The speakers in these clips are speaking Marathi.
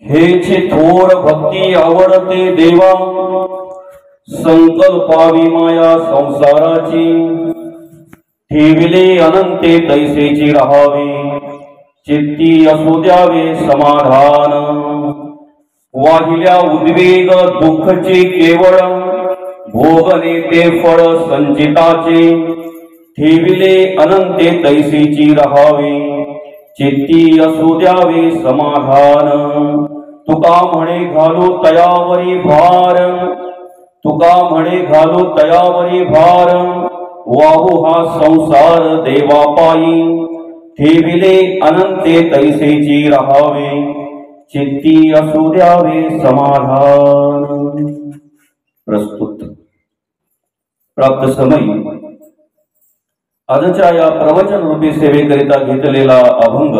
हेचे थोर भक्ती आवडते देवा, संकल्पावी माया संसाराची, ठेविले अनंते तैसेची राहावी, चित्ती असू द्यावे समाधान, वाहिल्या उद्वेग दुःखचे केवळ, भोगने ते फळ संचिताचे, ठेविले अनंते तैसेची राहावी, चित्ती असू द्यावे समाधान, तुका म्हणे घालू तयावरी भार, तुका म्हणे घालू तयावरी भार, वाहू हा संसार देवा पायी, ठेविले अनंते तैसेची राहावे, चित्ती असू द्यावे समाधान। प्रस्तुत प्राप्त समयी आजच्या या प्रवचन रूपी सेवेकरिता घेतलेला अभंग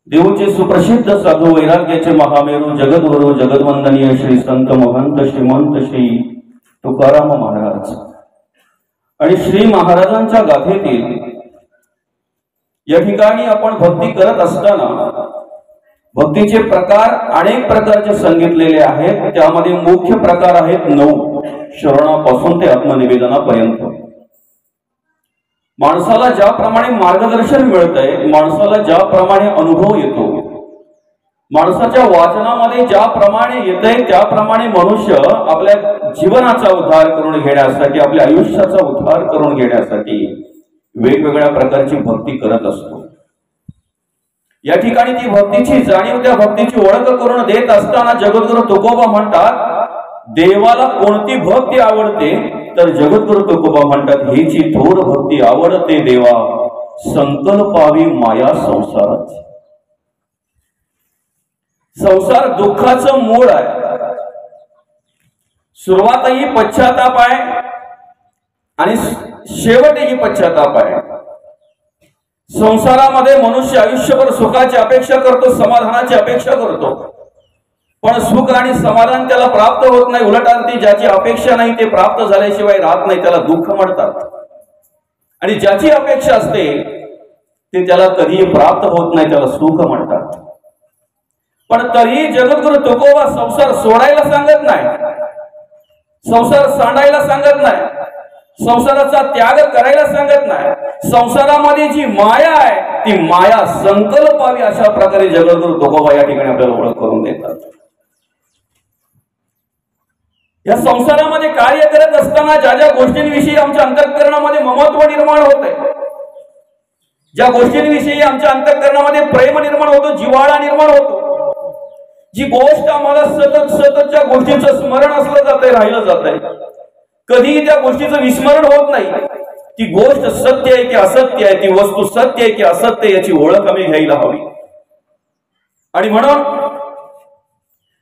देऊचे सुप्रसिद्ध साधू वैराग्याचे महामेरू जगद्गुरु जगद्वंदनीय श्री संत महंत श्रीमंत श्री तुकाराम महाराज आणि श्री महाराजांच्या गाथेतील या ठिकाणी आपण भक्ती करत असताना भक्तीचे प्रकार अनेक प्रकारचे सांगितलेले आहेत। त्यामध्ये मुख्य प्रकार आहेत 9, श्रवणापासून ते आत्मनिवेदनापर्यंत। माणसाला ज्याप्रमाणे मार्गदर्शन मिळतंय, माणसाला ज्याप्रमाणे अनुभव येतो, माणसाच्या वाचनामध्ये ज्याप्रमाणे येतंय त्याप्रमाणे मनुष्य आपल्या जीवनाचा उद्धार करून घेण्यासाठी, आपल्या आयुष्याचा उद्धार करून घेण्यासाठी वेगवेगळ्या प्रकारची भक्ती करत असतो। या ठिकाणी ती भक्तीची जाणीव, त्या भक्तीची ओळख करून देत असताना जगद्गुरु तुकोबा म्हणतात, देवाला कोणती भक्ती आवडते तर जगद्गुरु तुकोबा म्हणतात, हीची थोर भक्ती आवडते देवा, संकल्पावी माया संसाराची। संसार दुःखाचं मूळ आहे, सुरुवातही पश्चाताप आहे आणि शेवटही पश्चाताप आहे। संसारामध्ये मनुष्य आयुष्यभर सुखाची अपेक्षा करतो, समाधानाची अपेक्षा करतो, पण सुख आणि समाधान त्याला प्राप्त होत नाही। उलटार्थी ज्याची अपेक्षा नाही ते प्राप्त झाल्याशिवाय राहत नाही, त्याला दुःख म्हणतात। आणि ज्याची अपेक्षा असते ते त्याला कधीही प्राप्त होत नाही, त्याला सुख म्हणतात। पण तरीही जगद्गुरु तुकोबा संसार सोडायला सांगत नाही, संसार सांडायला सांगत नाही, संसाराचा त्याग करायला सांगत नाही। संसारामध्ये जी माया आहे ती माया संकल्पावी, अशा प्रकारे जगद्गुरु तुकोबा या ठिकाणी आपल्याला ओळख करून देतात। या संसारामध्ये कार्य करत असताना ज्या ज्या गोष्टींविषयी आमच्या अंतःकरणामध्ये ममत्व निर्माण होते, ज्या गोष्टींविषयी आमच्या अंतःकरणामध्ये प्रेम निर्माण होतो, जिव्हाळा निर्माण होतो, जी गोष्ट आम्हाला सतत सतत ज्या गोष्टीचं स्मरण असलं जातंय, राहिलं जातंय, कधीही त्या गोष्टीचं विस्मरण होत नाही, ती गोष्ट सत्य आहे की असत्य आहे, ती वस्तू सत्य आहे की असत्य आहे, याची ओळख आम्ही घ्यायला हवी। आणि म्हणून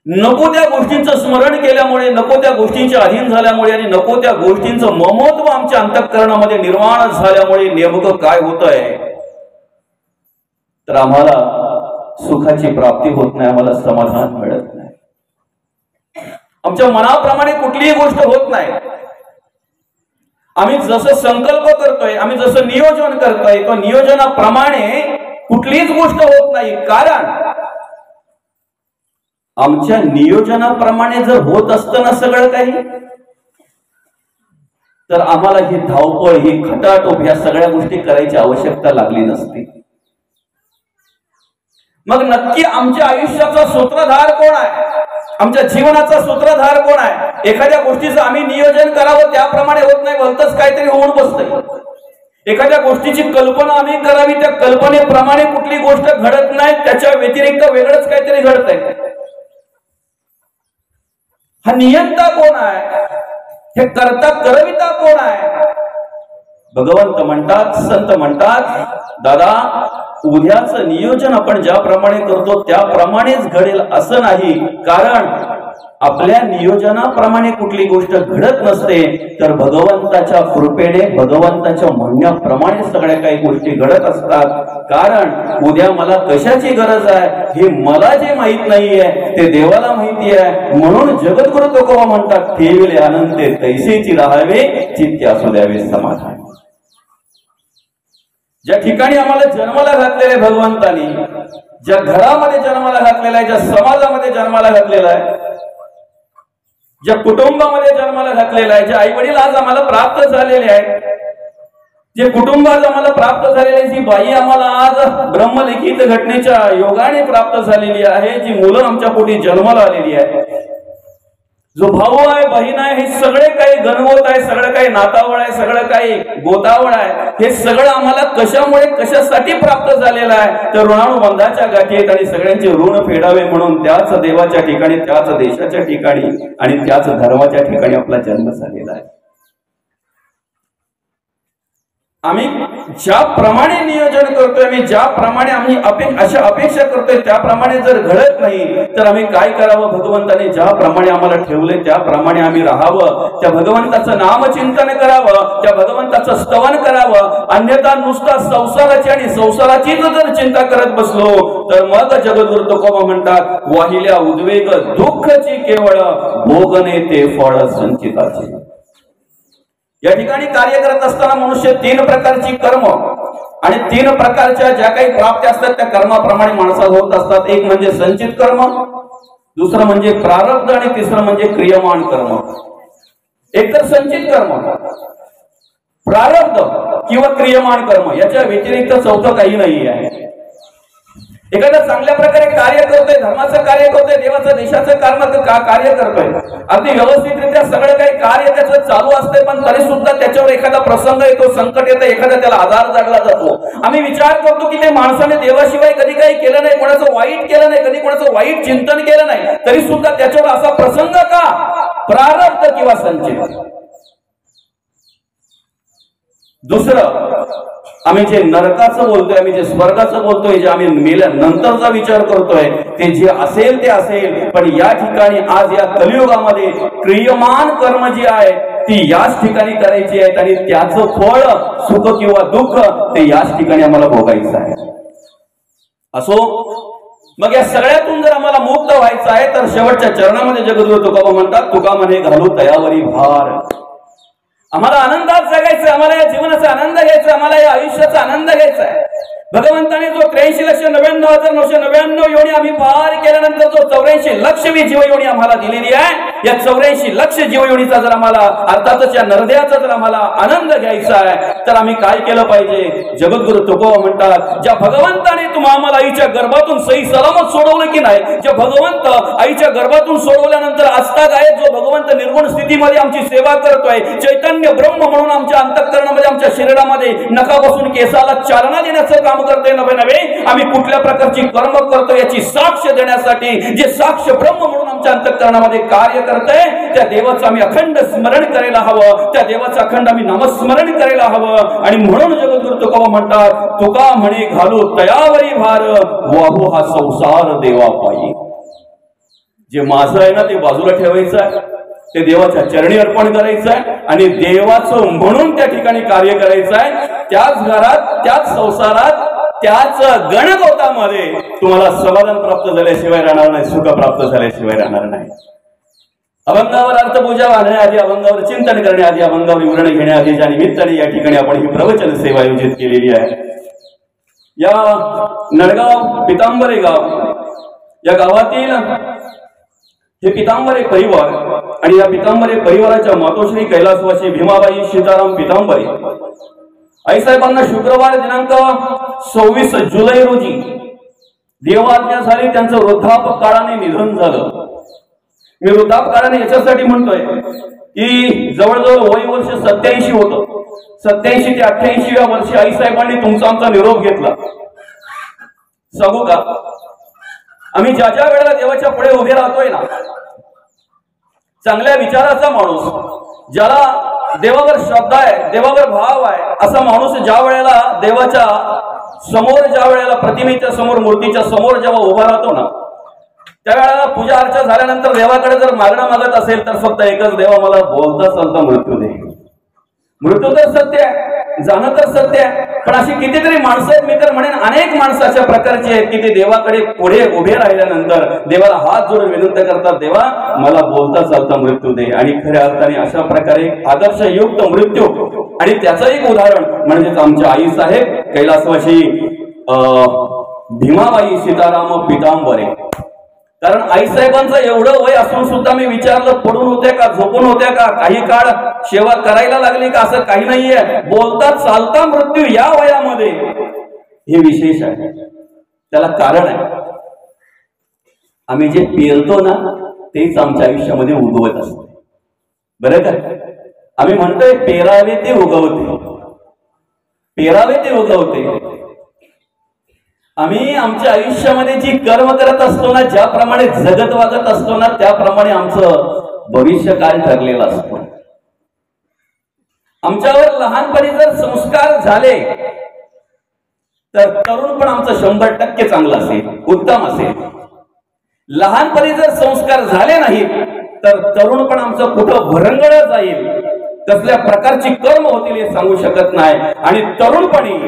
नको त्या गोष्टींचं स्मरण केल्यामुळे, नको त्या गोष्टींच्या अधीन झाल्यामुळे आणि नको त्या गोष्टींचं ममत्व आमच्या अंतःकरणामध्ये निर्माण झाल्यामुळे नेमकं काय होतंय तर आम्हाला सुखाची प्राप्ती होत नाही, आम्हाला समाधान मिळत नाही, आमच्या मनाप्रमाणे कुठलीही गोष्ट होत नाही। आम्ही जसं संकल्प करतोय, आम्ही जसं नियोजन करतोय, तो नियोजनाप्रमाणे कुठलीच गोष्ट होत नाही। कारण आमच्या नियोजनाप्रमाणे जर होत असतं ना सगळं काही, तर आम्हाला ही धावपळ, ही खटाटोप, ह्या सगळ्या गोष्टी करायची आवश्यकता लागली नसती। मग नक्की आमच्या आयुष्याचा सूत्रधार कोण आहे, आमच्या जीवनाचा सूत्रधार कोण आहे? एखाद्या गोष्टीचं आम्ही नियोजन करावं त्याप्रमाणे होत नाही, भलतंच काहीतरी होऊन बसतंय। एखाद्या गोष्टीची कल्पना आम्ही करावी, त्या कल्पनेप्रमाणे कुठली गोष्ट घडत नाही, त्याच्या व्यतिरिक्त वेगळंच काहीतरी घडतंय। हा नियंता कोण आहे? हे करता करविता कोण आहे? भगवंत म्हणतात, संत म्हणतात, दादा उद्याचं नियोजन आपण ज्याप्रमाणे करतो त्याप्रमाणेच घडेल असं नाही। कारण आपल्या नियोजनाप्रमाणे कुठली गोष्ट घडत नसते, तर भगवंताच्या कृपेने, भगवंताच्या म्हणण्याप्रमाणे सगळ्या काही गोष्टी घडत असतात। कारण उद्या मला कशाची गरज आहे हे मला जे माहित नाहीये ते देवाला माहिती आहे। म्हणून जगद्गुरु तुकोबा म्हणतात, ठेविले अनंते तैसेची राहावे, चित्ती असू द्यावे समाधान। ज्या ठिकाणी आम्हाला जन्माला घातलेलं आहे भगवंतानी, ज्या घरामध्ये जन्माला घातलेला आहे, ज्या समाजामध्ये जन्माला घातलेला आहे, ज्या कुटुंबामध्ये जन्माला घातलेला आहे, जे आई वडील आज आम्हाला प्राप्त झालेले आहेत, जे कुटुंब आज आम्हाला प्राप्त झालेले, जी बाई आम्हाला आज ब्रह्मलिखित घटनेच्या योगाने प्राप्त झालेली आहे, जी मुलं आमच्या पोटी जन्माला आलेली आहे, जो भाऊ आहे, बहीण आहे, हे सगळे काही गणगोत आहे, सगळं काही नातावळ आहे, सगळं काही गोतावळ आहे, हे सगळं आम्हाला कशामुळे कशासाठी प्राप्त झालेलं आहे, तर ऋणानुबंधाच्या गाठी आहेत आणि सगळ्यांचे ऋण फेडावे म्हणून त्याच देवाच्या ठिकाणी, त्याच देशाच्या ठिकाणी आणि त्याच धर्माच्या ठिकाणी आपला जन्म झालेला आहे. आम्ही ज्याप्रमाणे नियोजन करतोय, आम्ही ज्याप्रमाणे आम्ही अशा अपेक्षा करतोय त्याप्रमाणे जर घडत नाही तर आम्ही काय करावं? भगवंताने ज्याप्रमाणे आम्हाला ठेवले त्याप्रमाणे आम्ही राहावं, त्या भगवंताचं नामचिंतन करावं, त्या भगवंताचं स्तवन करावं. अन्यथा नुसता संसाराची आणि संसाराचीच जर चिंता करत बसलो तर मग जगद्गुरु तुकोबा म्हणतात, वाहिल्या उद्वेग दुःखची केवळ भोगणे ते फळ संचिताचे. या ठिकाणी कार्य करत असताना मनुष्य 3 प्रकारची कर्म आणि 3 प्रकारच्या ज्या काही प्राप्त्या असतात त्या कर्माप्रमाणे माणसाला होत असतात. एक म्हणजे संचित कर्म, दुसरं म्हणजे प्रारब्ध आणि तिसरं म्हणजे क्रियमान कर्म. एक तर संचित कर्म, प्रारब्ध किंवा क्रियमान कर्म, याच्या व्यतिरिक्त चौथं काही नाही आहे. एखादा चांगल्या प्रकारे कार्य करतोय, धर्माचं कार्य करतोय, देवाचं देशाचं कार्य करतोय, अगदी व्यवस्थितरित्या सगळं काही कार्य त्याचं चालू असतंय, पण तरी सुद्धा त्याच्यावर एखादा प्रसंग येतो, संकट येतं, एखादा त्याला आधार जागला जातो. आम्ही विचार करतो की ते माणसाने देवाशिवाय कधी काही केलं नाही, कोणाचं वाईट केलं नाही, कधी कोणाचं वाईट चिंतन केलं नाही, तरी सुद्धा त्याच्यावर असा प्रसंग का? प्रारब्ध किंवा संचित. दुसरं, आम्ही जे नरकाचं बोलतोय, आम्ही जे स्वर्गाचं बोलतोय, जे आम्ही मेल्यानंतरचा विचार करतोय, ते जे असेल ते असेल. पण या ठिकाणी आज या कलियुगामध्ये क्रियमान कर्म जी आहे ती याच ठिकाणी करायची आहेत आणि त्याचं फळ सुख किंवा दुःख ते याच ठिकाणी आम्हाला भोगायचं आहे. असो, मग या सगळ्यातून जर आम्हाला मुक्त व्हायचं आहे तर शेवटच्या चरणामध्ये जगद्गुरु तुकोबा म्हणतात, तुका म्हणे घालू तयावरी भार. आम्हाला आनंदात जगायचं, आम्हाला या जीवनाचा आनंद घ्यायचा, आम्हाला या आयुष्याचा आनंद घ्यायचा आहे. भगवंताने जो 83,99,999 योनी आम्ही पार केल्यानंतर जो 84,00,000वी जीवयोनी आम्हाला दिलेली आहे, या 84,00,000 जीवयोनीचा जर आम्हाला, अर्थातच या नरदेहाचा जर आम्हाला आनंद घ्यायचा आहे तर आम्ही काय केलं पाहिजे? जगद्गुरु तुकोबा म्हणतात, ज्या भगवंताने आम्हाला आईच्या गर्भातून सही सलामत सोडवलं की नाही, जे भगवंत आईच्या गर्भातून सोडवल्यानंतर आजताग आहे, जो भगवंत निर्गुण स्थितीमध्ये आमची सेवा करतोय, चैतन्य ब्रह्म म्हणून आमच्या अंतःकरणामध्ये, आमच्या शरीरामध्ये नखापासून केसाला चालना देण्याचं काम करतोय. नवे आम्ही कुठल्या प्रकारची कर्म करतो याची साक्ष देण्यासाठी जे साक्ष ब्रह्म म्हणून आमच्या अंतःकरणामध्ये कार्य करतोय, त्या देवाचं आम्ही अखंड स्मरण करायला हवं, त्या देवाचं अखंड आम्ही नामस्मरण करायला हवं. आणि म्हणून जगद्गुरु तुकोबा म्हणतात, तुका म्हणे घालू तयावरी भार, वाहू हा संसार देवा पायी. जे माझं आहे ना ते बाजूला ठेवायचं आहे, ते देवाच्या चरणी अर्पण करायचं आहे आणि देवाचं म्हणून त्या ठिकाणी कार्य करायचं आहे. त्याच घरात, त्याच संसारात, त्याच गणगोतामध्ये तुम्हाला समाधान प्राप्त झाल्याशिवाय राहणार नाही, सुख प्राप्त झाल्याशिवाय राहणार नाही. अभंगावर अर्थपूजा वाहण्याआधी, अभंगावर चिंतन करण्याआधी, अभंगावर विवरण घेण्याआधी ज्या निमित्ताने या ठिकाणी आपण ही प्रवचन सेवा आयोजित केलेली आहे, या नडगाव पितांबरे गाव या गावातील हे पितांबरे परिवार आणि या पितांबरे परिवाराच्या मातोश्री कैलासवासी भीमाबाई सीताराम पितांबरे आईसाहेबांना शुक्रवार दिनांक 26 जुलै रोजी देवाज्ञा झाली. त्यांचं वृद्धापकाळाने निधन झालं. मी वृद्धापकाळाने याच्यासाठी म्हणतोय की जवळजवळ वय वर्ष 87 होतं. 87 ते 88व्या वर्षी आईसाहेबांनी तुमचा आमचा निरोप घेतला. सांगू का, आम्ही ज्या ज्या वेळेला देवाच्या पुढे उभे राहतोय ना, चांगल्या विचाराचा माणूस, ज्याला देवावर श्रद्धा आहे, देवावर भाव आहे, असा माणूस ज्या वेळेला देवाच्या समोर, ज्या वेळेला प्रतिमेच्या समोर, मूर्तीच्या समोर जेव्हा उभा राहतो ना, त्यावेळेला पूजा अर्चा झाल्यानंतर देवाकडे जर मागणं मागत असेल तर फक्त एकच, देवा मला बोलता चालता मृत्यू दे. मृत्यू तर सत्य आहे, जाणं तर सत्य आहे, पण अशी कितीतरी माणसं आहेत, मी तर म्हणेन अनेक माणसं अशा प्रकारची आहेत की ते देवाकडे पुढे उभे राहिल्यानंतर देवाला हात जोडून विनंती करतात, देवा मला बोलता चालता मृत्यू दे. आणि खऱ्या अर्थाने अशा प्रकारे आदर्शयुक्त मृत्यू. आणि त्याचं एक उदाहरण म्हणजेच आमच्या आई साहेब कैलासवासी भीमाबाई सीताराम पितांबरे. कारण आईसाहेबांचं एवढं वय असून सुद्धा मी विचारलं, पडून होत्या का, झोपून होत्या का, काही काळ सेवा करायला लागली का, असं काही नाहीये. बोलता चालता मृत्यू या वयामध्ये हे विशेष आहे. त्याला कारण आहे, आम्ही जे पेरतो ना तेच आमच्या आयुष्यामध्ये उगवत असते. बरं का, आम्ही म्हणतोय पेरावे ते उगवते, पेरावे ते उगवते. आम्ही आमच्या आयुष्यामध्ये जी कर्म करत असतो ना, ज्याप्रमाणे जगत वागत असतो ना, त्याप्रमाणे आमचं भविष्य काल ठरलेलं असतं. आमच्यावर लहानपणी जर संस्कार झाले तर तरुण पण आमचं 100% चांगलं असेल, उत्तम असेल. लहानपणी जर संस्कार झाले नाहीत तर तरुण पण आमचं कुठं भरंगळ जाईल, कसल्या प्रकारची कर्म होतील हे सांगू शकत नाही. आणि तरुणपणी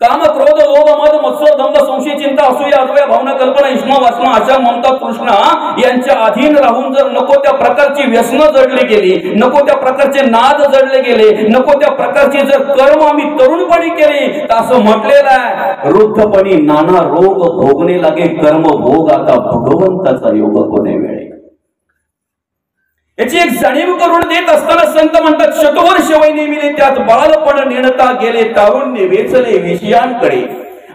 काम, क्रोध, लोभ, मद, मत्सर, दंभ, संशय, चिंता, असूया, अद्वया, भावना, कल्पना, इष्मा, वासना, आशा, ममता, तृष्णा यांच्या अधीन राहून जर नको त्या प्रकारची व्यसनं जडली गेली, नको त्या प्रकारचे नाद जडले गेले, नको त्या प्रकारची जर कर्म आम्ही तरुणपणी केली, तर असं म्हटलेलं आहे, वृद्धपणी नाना रोग भोगणे लागे कर्म भोग, आता भगवंताचा योग कोणे वेळे. याची एक जाणीव करून देत असताना संत म्हणतात, शतवर्ष वय नेमिले त्यात बालपण नेणता गेले, तारुण्य वेचले विषयांकडे.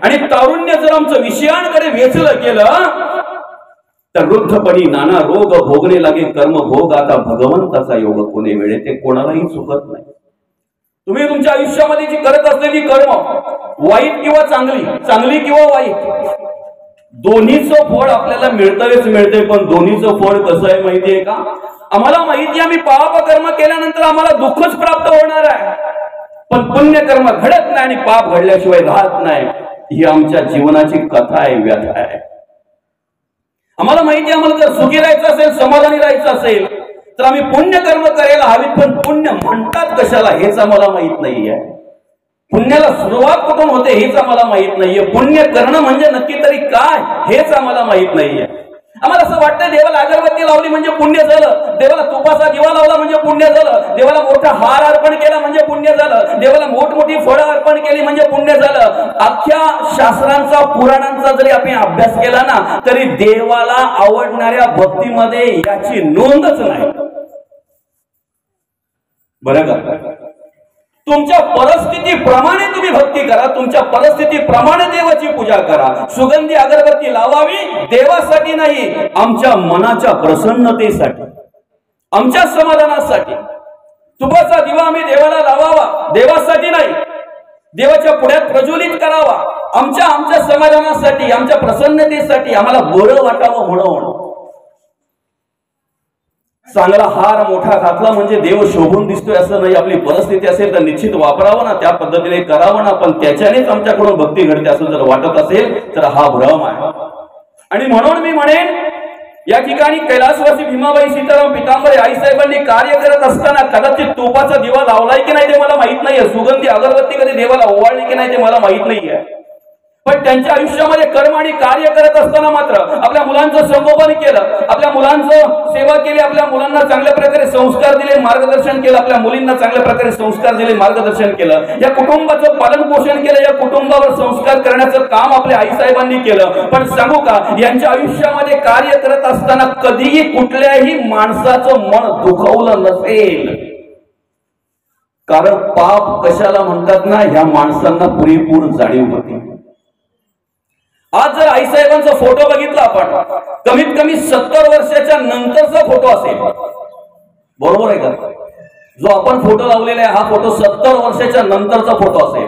आणि तारुण्य जर आमचं विषयांकडे वेचलं गेलं तर वृद्धपणी नाना रोग भोगणे लागे कर्म भोग, आता भगवंताचा योग कोणे वेळे. ते कोणालाही चुकत नाही. तुम्ही तुमच्या आयुष्यामध्ये जी करत असलेली कर्म, वाईट किंवा चांगली, चांगली किंवा वाईट, दोन्हीचं फळ आपल्याला मिळतंच मिळतंय. पण दोन्हीचं फळ कसं आहे माहितीये का? आम्हाला माहिती, आम्ही पाप कर्म केल्यानंतर आम्हाला दुःखच प्राप्त होणार आहे, पण पुण्यकर्म घडत नाही आणि पाप घडल्याशिवाय राहत नाही. ही आमच्या जीवनाची कथा आहे, व्यथा आहे. आम्हाला माहिती, आम्हाला जर सुखी राहायचं असेल, समाधानी राहायचं असेल तर आम्ही पुण्यकर्म करायला हवीत. पण पुण्य म्हणतात कशाला हेच आम्हाला माहित नाहीये. पुण्याला सुरुवात कुठून होते हेच आम्हाला माहित नाहीये. पुण्य करणं म्हणजे नक्की तरी काय हेच आम्हाला माहित नाहीये. आम्हाला असं वाटतं देवाला अगरबत्ती लावली म्हणजे पुण्य झालं, देवाला तुपाचा दिवा लावला म्हणजे पुण्य झालं, देवाला मोठा हार अर्पण केला म्हणजे पुण्य झालं, देवाला मोठमोठी फळं अर्पण केली म्हणजे पुण्य झालं. अख्ख्या शास्त्रांचा, पुराणांचा जरी आपण अभ्यास केला ना तरी देवाला आवडणाऱ्या भक्तीमध्ये याची नोंदच नाही. बरं का? तुमच्या परिस्थितीप्रमाणे तुम्ही भक्ती करा, तुमच्या परिस्थितीप्रमाणे देवाची पूजा करा. सुगंधी अगरबत्ती लावावी देवासाठी नाही, आमच्या मनाच्या प्रसन्नतेसाठी, आमच्या समाधानासाठी. तुपाचा दिवा आम्ही देवाला लावावा, देवासाठी नाही, देवाच्या पुढ्यात प्रज्वलित करावा, आमच्या समाधानासाठी, आमच्या प्रसन्नतेसाठी, आम्हाला बरं वाटावं म्हणून. चांगला हार मोठा घातला म्हणजे देव शोभून दिसतोय असं नाही. आपली परिस्थिती असेल तर निश्चित वापरावं ना, त्या पद्धतीने करावं ना. पण त्याच्यानेच आमच्याकडून भक्ती घडते असं जर वाटत असेल तर हा भ्रम आहे. आणि म्हणून मी म्हणेन, या ठिकाणी कैलासवासी भीमाबाई सीताराम पितांबरे आईसाहेबांनी कार्य करत असताना कदाचित तुपाचा दिवा लावलाय की नाही ते मला माहित नाहीये, सुगंधी अगरबत्ती कधी देवाला ओवाळली की नाही ते मला माहित नाहीये. पण त्यांच्या आयुष्यामध्ये कर्म आणि कार्य करत असताना मात्र आपल्या मुलांचं संगोपन केलं, आपल्या मुलांचं सेवा केली, आपल्या मुलांना चांगल्या प्रकारे संस्कार दिले, मार्गदर्शन केलं, आपल्या मुलींना चांगल्या प्रकारे संस्कार दिले, मार्गदर्शन केलं, या कुटुंबाचं पालन पोषण केलं, या कुटुंबावर संस्कार करण्याचं काम आपल्या आईसाहेबांनी केलं. पण सांगू का, यांच्या आयुष्यामध्ये कार्य करत असताना कधीही कुठल्याही माणसाचं मन दुखवलं नसेल. कारण पाप कशाला म्हणतात ना, ह्या माणसांना पुरेपूर जाणीव होती. आज जर आईसाहेबांचा फोटो बघितला आपण, कमीत कमी 70 वर्षाच्या नंतरचा फोटो असेल, बरोबर आहे का? जो आपण फोटो लावलेला आहे हा फोटो 70 वर्षाच्या नंतरचा फोटो असेल.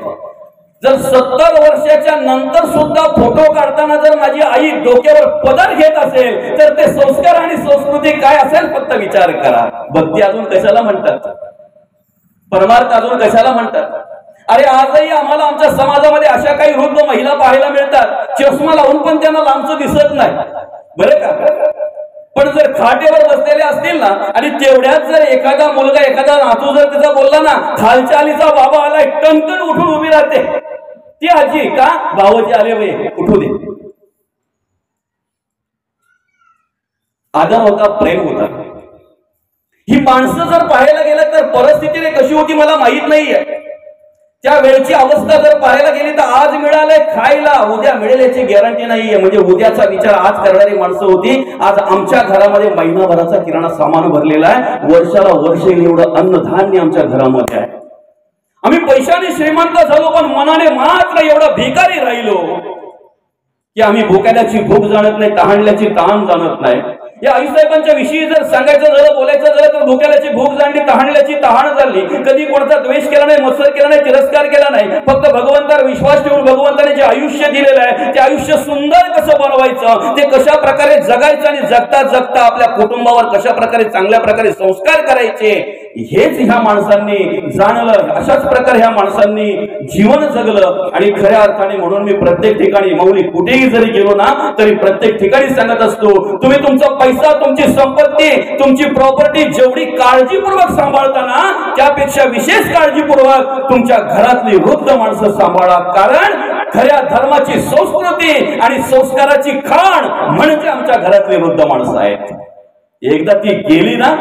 जर 70 वर्षाच्या नंतर सुद्धा फोटो काढताना जर माझी आई डोक्यावर पदर घेत असेल तर ते संस्कार आणि संस्कृती काय असेल फक्त विचार करा. भक्ती अजून कशाला म्हणतात, परमार्थ अजून कशाला म्हणतात? अरे आजही आम्हाला आमच्या समाजामध्ये अशा काही वृद्ध महिला पाहायला मिळतात, चष्मा लावून पण त्यांना लांबचं दिसत नाही. बरं का? पण जर खाटेवर बसलेले असतील ना आणि तेवढ्यात जर एखादा मुलगा एखादा नातू जर तिचा बोलला ना, खालच्या आलीचा बाबा आलाय, टणटण उठून उभी राहते. ती आजी का भावाजी आले वय उठू दे. आदर होता, प्रेम होता. ही माणसं जर पाहायला गेलं तर परिस्थितीने कशी होती मला माहित नाहीये. त्या वेळची अवस्था जर पाहायला गेली तर आज मिळालंय खायला, उद्या मिळेल याची गॅरंटी नाहीये. म्हणजे उद्याचा विचार आज करणारी माणसं होती. आज आमच्या घरामध्ये महिनाभराचा किराणा सामान भरलेला आहे. वर्षाला वर्ष एवढं अन्नधान्य आमच्या घरामध्ये आहे. आम्ही पैशाने श्रीमंत झालो पण मनाने मात्र एवढा भिकारी राहिलो की आम्ही भुक्याल्याची भूक जाणत नाही, तहानल्याची तहान जाणत नाही. या आईसाहेबांच्या विषयी जर सांगायचं झालं, बोलायचं झालं तर भुक्याल्याची भूक जाणली, तहानल्याची तहान झाली. कधी कोणाचा द्वेष केला नाही, मत्सर केला नाही, तिरस्कार केला नाही. फक्त भगवंतावर विश्वास ठेवून भगवंताने जे आयुष्य दिलेलं आहे ते आयुष्य सुंदर कसं बनवायचं, ते कशा प्रकारे जगायचं आणि जगता जगता आपल्या कुटुंबावर कशा प्रकारे चांगल्या प्रकारे संस्कार करायचे हेच ह्या माणसांनी जाणलं. अशाच प्रकारे ह्या माणसांनी जीवन जगलं. आणि खऱ्या अर्थाने म्हणून मी प्रत्येक ठिकाणी माऊली कुठेही जरी गेलो ना तरी प्रत्येक ठिकाणी सांगत असतो, तुम्ही तुमचा पैसा, तुमची संपत्ती, तुमची प्रॉपर्टी जेवढी काळजीपूर्वक सांभाळताना त्यापेक्षा विशेष काळजीपूर्वक तुमच्या घरातली वृद्ध माणसं सांभाळा. कारण खऱ्या धर्माची संस्कृती आणि संस्काराची खाण म्हणजे आमच्या घरातली वृद्ध माणसं आहेत. एकदा ती गेली ना,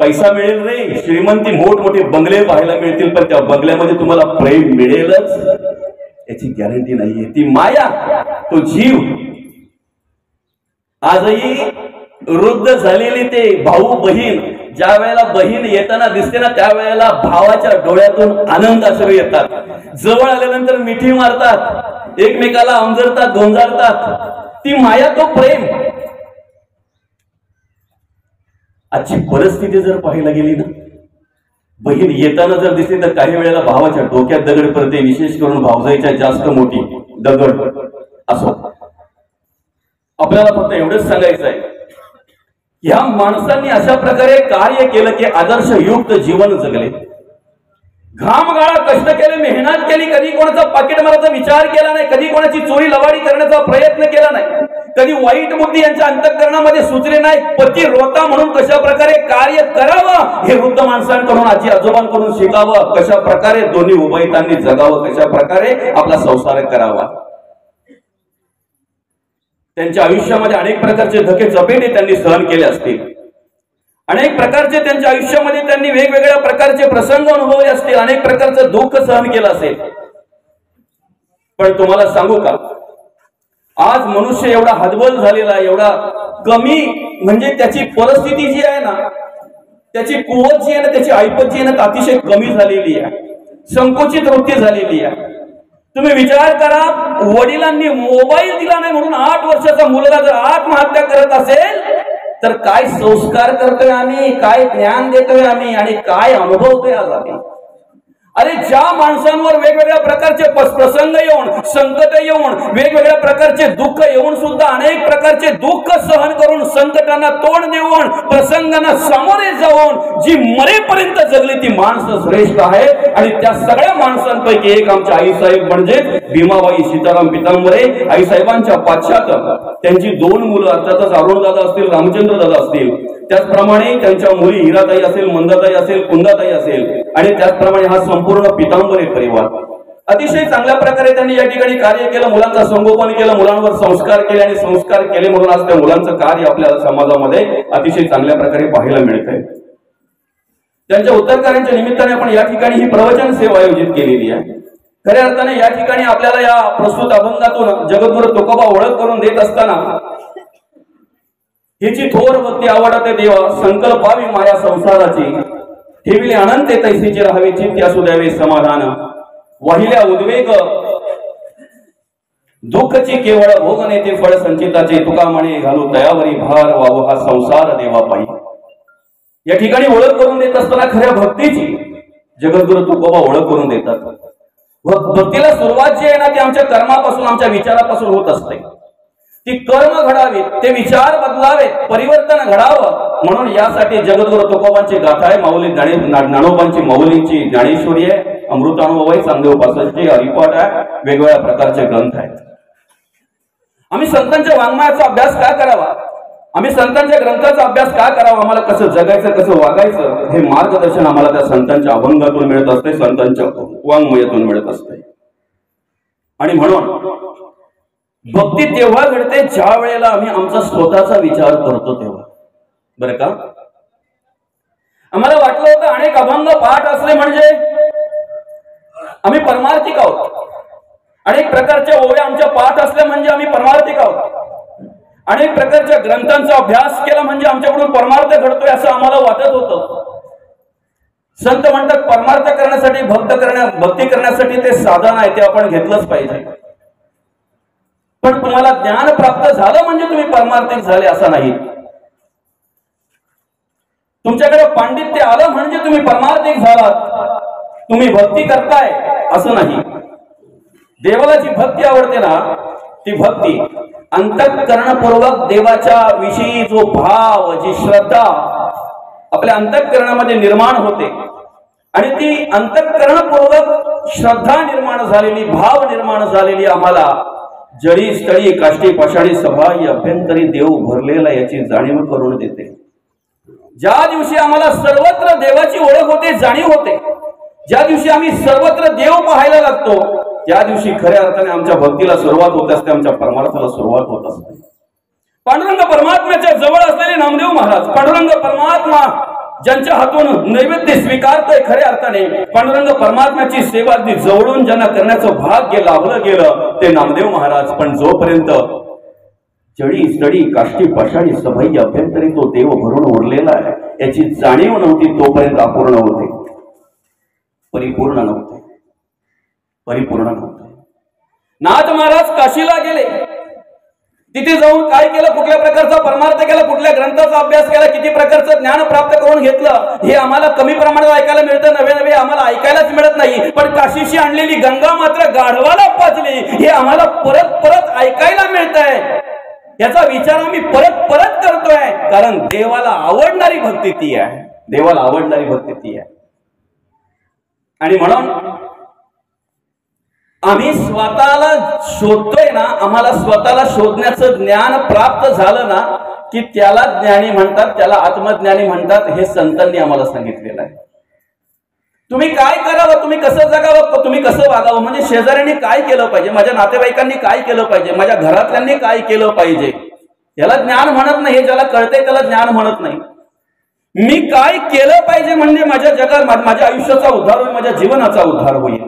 पैसा मिळेल रे, श्रीमंती, मोठमोठे बंगले पाहायला मिळतील, पण त्या बंगल्यामध्ये तुम्हाला प्रेम मिळेलच याची गॅरंटी नाहीये. ती माया, तो जीव. आजही वृद्ध झालेली ते भाऊ बहीण ज्या वेळेला बहीण येताना दिसते ना त्यावेळेला भावाच्या डोळ्यातून आनंद अश्रू येतात. जवळ आल्यानंतर मिठी मारतात, एकमेकाला अंजरतात, गोंजारतात. ती माया, तो प्रेम. आजची परिस्थिती जर पाहायला गेली ना, बहीण येताना जर दिसली तर काही वेळेला भावाच्या डोक्यात दगड पडते, विशेष करून भावजाईच्या जास्त मोठी दगड असो. आपल्याला फक्त एवढंच सांगायचं आहे, या माणसांनी अशा प्रकारे कार्य केलं की आदर्शयुक्त जीवन जगले, घामगाळा कष्ट केले, मेहनत केली, कधी कोणाचा पाकिट मारायचा विचार केला नाही, कधी कोणाची चोरी लवाडी करण्याचा प्रयत्न केला नाही, कधी वाईट बुद्धी यांच्या अंतःकरणामध्ये सुचले नाही. पती रोता म्हणून कशा प्रकारे कार्य करावं हे वृद्ध माणसांकडून, आजी आजोबांकडून शिकावं. कशा प्रकारे दोन्ही उभयतांनी जगावं, कशा प्रकारे आपला संसार करावा. त्यांच्या आयुष्यामध्ये अनेक प्रकारचे धके चपेटे त्यांनी सहन केले असतील. अनेक प्रकारचे त्यांच्या आयुष्यामध्ये त्यांनी वेगवेगळ्या प्रकारचे प्रसंग अनुभवले असतील, अनेक प्रकारचं दुःख सहन केलं असेल. पण तुम्हाला सांगू का, आज मनुष्य एवढा हतबल झालेला आहे, एवढा कमी, म्हणजे त्याची परिस्थिती जी आहे ना, त्याची कुवत जी आहे ना, त्याची ऐपत जी आहे ना, अतिशय कमी झालेली आहे, संकुचित वृत्ती झालेली आहे. तुम्ही विचार करा, वडिलांनी मोबाईल दिला नाही म्हणून 8 वर्षाचा मुलगा जर आत्महत्या करत असेल तर काय संस्कार करतोय आम्ही, काय ज्ञान देतोय आम्ही आणि काय अनुभवतोय आज आम्ही. अरे ज्या माणसांवर वेगवेगळ्या प्रकारचे प्रसंग येऊन, संकट येऊन, वेगवेगळ्या प्रकारचे दुःख येऊन सुद्धा अनेक प्रकारचे दुःख सहन करून, संकटांना तोंड देऊन, प्रसंगांना सामोरे जाऊन जी मरेपर्यंत जगली ती माणसं श्रेष्ठ आहे. आणि त्या सगळ्या माणसांपैकी एक आमच्या आईसाहेब म्हणजे भीमाबाई सीताराम पितांबरे. आईसाहेबांच्या पाश्चात त्यांची 2 मुलं, अर्थातच अरुणदादा असतील, रामचंद्र दादा असतील, त्याचप्रमाणे त्यांच्या मुली हिराताई असेल, मंदाताई असेल, कुंदाताई असेल, आणि त्याचप्रमाणे हा संपूर्ण पितांबरे परिवार. अतिशय चांगल्या प्रकारे त्यांनी या ठिकाणी कार्य केलं, मुलांचं संगोपन केलं, मुलांवर संस्कार केले आणि संस्कार केले म्हणून आज त्या मुलांचं कार्य आपल्या समाजामध्ये अतिशय चांगल्या प्रकारे पाहायला मिळतंय. त्यांच्या उत्तरकार्यांच्या निमित्ताने आपण या ठिकाणी ही प्रवचन सेवा आयोजित केलेली आहे. खऱ्या अर्थाने या ठिकाणी आपल्याला या प्रस्तुत अभंगातून जगद्गुरु तुकोबा ओळख करून देत असताना, हिची थोर भक्ती आवडते देवा, संकल्पावी माया संसाराची, ठेविले अनंत तैसीचे राहावे, चित्त असू द्यावे समाधान, वाहिल्या उद्वेग दुःखची केवळ भोग नेते फळ संचिताचे, तुका म्हणे घालू तयावरी भार, वाव हा संसार देवा पायी. या ठिकाणी ओळख करून देत असताना खऱ्या भक्तीची जगद्गुरु तुकोबा ओळख करून देतात. भक्तीला सुरुवात जी आहे ना ती आमच्या कर्मापासून, आमच्या विचारापासून होत असते. ती कर्म घडावीत, ते विचार बदलावेत, परिवर्तन घडावं म्हणून यासाठी जगद्गुरु तुकोबांची गाथा आहे, माऊली ज्ञानोबांची, माऊलींची ज्ञानेश्वरी आहे, अमृतानुभव आहे, चांगदेव पासष्टी, हरिपाठ आहे, वेगवेगळ्या प्रकारचे ग्रंथ आहेत. आम्ही संतांच्या वाङ्मयाचा अभ्यास का करावा, आम्ही संतांच्या ग्रंथाचा अभ्यास का करावा, आम्हाला कसं जगायचं कसं वागायचं हे मार्गदर्शन आम्हाला त्या संतांच्या अभंगातून मिळत असते, संतांच्या वाङ्मयातून मिळत असते. आणि म्हणून भक्ती तेव्हा घडते ज्या वेळेला आम्ही आमचा स्वतःचा विचार करतो तेव्हा. बरं का, आम्हाला वाटलं होतं अनेक अभंग पाठ असले म्हणजे आम्ही परमार्थिक आहोत, अनेक प्रकारच्या ओव्या आमच्या पाठ असल्या म्हणजे आम्ही परमार्थिक आहोत, अनेक प्रकारच्या ग्रंथांचा अभ्यास केला म्हणजे आमच्याकडून परमार्थ घडतोय असं आम्हाला वाटत होतं. संत म्हणतात परमार्थ करण्यासाठी भक्ती करण्यासाठी ते साधन आहे ते आपण घेतलंच पाहिजे. पण तुम्हाला ज्ञान प्राप्त झालं म्हणजे तुम्ही परमार्थिक झाले असं नाही. तुमच्याकडे पांडित्य आलं म्हणजे तुम्ही परमार्थिक झालात, तुम्ही भक्ती करताय असं नाही. देवाला जी भक्ती आवडते ना ती भक्ती अंतःकरणपूर्वक देवाच्या विषयी जो भाव, जी श्रद्धा आपल्या अंतःकरणामध्ये निर्माण होते आणि ती अंतःकरणपूर्वक श्रद्धा निर्माण झालेली, भाव निर्माण झालेली आम्हाला जळी स्थळी काष्टी पाषाणी सभाई अभ्यंतरी देव भरलेला याची जाणीव करून देते. ज्या दिवशी आम्हाला सर्वत्र देवाची ओळख होते, जाणीव होते, ज्या दिवशी आम्ही सर्वत्र देव पाहायला लागतो त्या दिवशी खऱ्या अर्थाने आमच्या भक्तीला सुरुवात होत असते, आमच्या परमार्थाला सुरुवात होत असते. पांडुरंग परमात्म्याच्या जवळ असलेले नामदेव महाराज, पांडुरंग परमात्मा ज्यांच्या हातून नैवेद्य स्वीकारतोय, खऱ्या अर्थाने पांडुरंग परमात्म्याची सेवा अगदी जवळून ज्यांना करण्याचं भाग्य लाभलं गेलं ते नामदेव महाराज. पण जोपर्यंत जळी स्थळी काष्टी पाषाणी सभई अभ्यंतरी तो देव भरून उरलेला आहे याची जाणीव नव्हती तोपर्यंत अपूर्ण होते, परिपूर्ण नव्हते, परिपूर्ण नव्हते. नाथ महाराज काशीला गेले, तिथे जाऊन काय केलं, कुठल्या प्रकारचा परमार्थ केला, कुठल्या ग्रंथाचा अभ्यास केला, किती प्रकारचं ज्ञान प्राप्त करून घेतलं हे आम्हाला कमी प्रमाणात ऐकायला मिळतं, नवे नवे आम्हाला ऐकायलाच मिळत नाही. पण काशीशी आणलेली गंगा मात्र गाढवाला पाजली हे आम्हाला परत परत ऐकायला मिळत आहे. याचा विचार आम्ही परत परत करतोय कारण देवाला आवडणारी भक्ती ती आहे, देवाला आवडणारी भक्ती ती आहे. आणि म्हणून आम्ही स्वतःला शोधतोय ना, आम्हाला स्वतःला शोधण्याचं ज्ञान प्राप्त झालं ना की त्याला ज्ञानी म्हणतात, त्याला आत्मज्ञानी म्हणतात. हे संतांनी आम्हाला सांगितलेलं आहे. तुम्ही काय करावं, तुम्ही कसं जगावं, तुम्ही कसं वागावं, म्हणजे शेजाऱ्यांनी काय केलं पाहिजे, माझ्या नातेवाईकांनी काय केलं पाहिजे, माझ्या घरातल्यांनी काय केलं पाहिजे, याला ज्ञान म्हणत नाही. हे ज्याला कळतंय त्याला ज्ञान म्हणत नाही. मी काय केलं पाहिजे म्हणजे माझ्या जगात माझ्या आयुष्याचा उद्धार होईल, माझ्या जीवनाचा उद्धार होईल.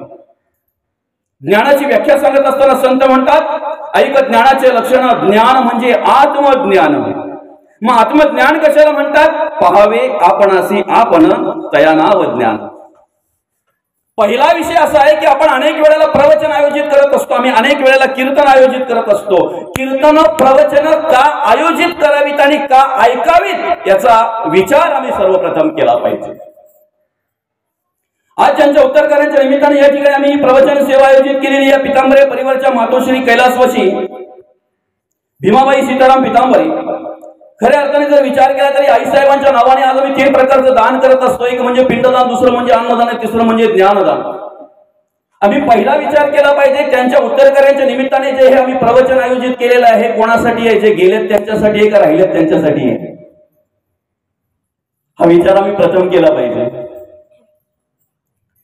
ज्ञानाची व्याख्या सांगत असताना संत म्हणतात ऐक ज्ञानाचे लक्षण, ज्ञान म्हणजे आत्मज्ञान. मग आत्मज्ञान कशाला म्हणतात, पहावे आपणासी आपण तया नाव ज्ञान. पहिला विषय असा आहे की आपण अनेक वेळेला प्रवचन आयोजित करत असतो, आम्ही अनेक वेळेला कीर्तन आयोजित करत असतो. कीर्तन प्रवचन का आयोजित करावीत आणि का ऐकावीत याचा विचार आम्ही सर्वप्रथम केला पाहिजे. आज ज्यांच्या उत्तरकार्याच्या निमित्ताने या ठिकाणी आम्ही प्रवचन सेवा आयोजित केलेली या पितांबरे परिवारच्या मातोश्री कैलासवासी भीमाबाई सीताराम पितांबरी, खऱ्या अर्थाने जर विचार केला तरी आईसाहेबांच्या नावाने आज आम्ही 3 प्रकारचं दान करत असतो. एक म्हणजे पिंडदान, दुसरं म्हणजे अन्नदान आणि तिसरं म्हणजे ज्ञानदान. आम्ही पहिला विचार केला पाहिजे त्यांच्या उत्तरकार्याच्या निमित्ताने जे हे आम्ही प्रवचन आयोजित केलेलं आहे कोणासाठी आहे, जे गेलेत त्यांच्यासाठी आहे का राहिलेत त्यांच्यासाठी आहे, हा विचार आम्ही प्रथम केला पाहिजे.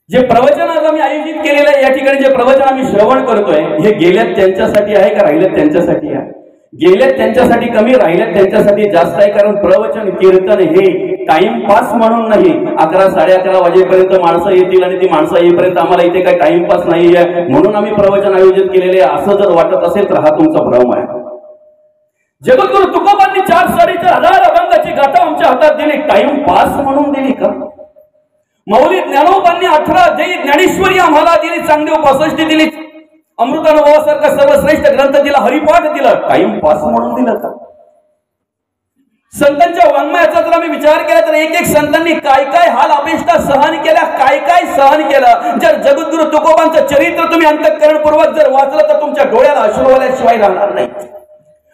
जे प्रवचन आज आम्ही आयोजित केलेलं आहे या ठिकाणी जे प्रवचन आम्ही श्रवण करतोय हे गेलेत त्यांच्यासाठी आहे का राहिलेत त्यांच्यासाठी आहे. गेलेत त्यांच्यासाठी कमी, राहिलेत त्यांच्यासाठी जास्त आहे. कारण प्रवचन कीर्तन हे टाइमपास म्हणून नाही. 11 11:30 वाजेपर्यंत माणसं येतील आणि ती माणसं येईपर्यंत आम्हाला इथे काही टाइमपास नाही आहे म्हणून आम्ही प्रवचन आयोजित केलेले आहे असं जर वाटत असेल तर हा तुमचा भ्रम आहे. जगद्गुरु तुकोबांनी 4-4.5 अभंगाची गाथा आमच्या हातात दिली, टाइमपास म्हणून दिली का? मौली ज्ञानोबांनी 18 अध्यायी ज्ञानेश्वरी आम्हाला दिली, चांगदेव 65 दिली, अमृतानुभवासारखा सर्वश्रेष्ठ ग्रंथ दिला, हरिपाठ दिला, टाइमपास म्हणून दिलं का? संतांच्या वाङ्मयाचा जर आम्ही विचार केला तर एक एक संतांनी काय काय हाल अपेष्टा सहन केल्या, काय काय सहन केलं. जर जगद्गुरु तुकोबांचं चरित्र तुम्ही अंतःकरणपूर्वक जर वाचलं तर तुमच्या डोळ्याला अश्रू आल्याशिवाय राहणार नाही.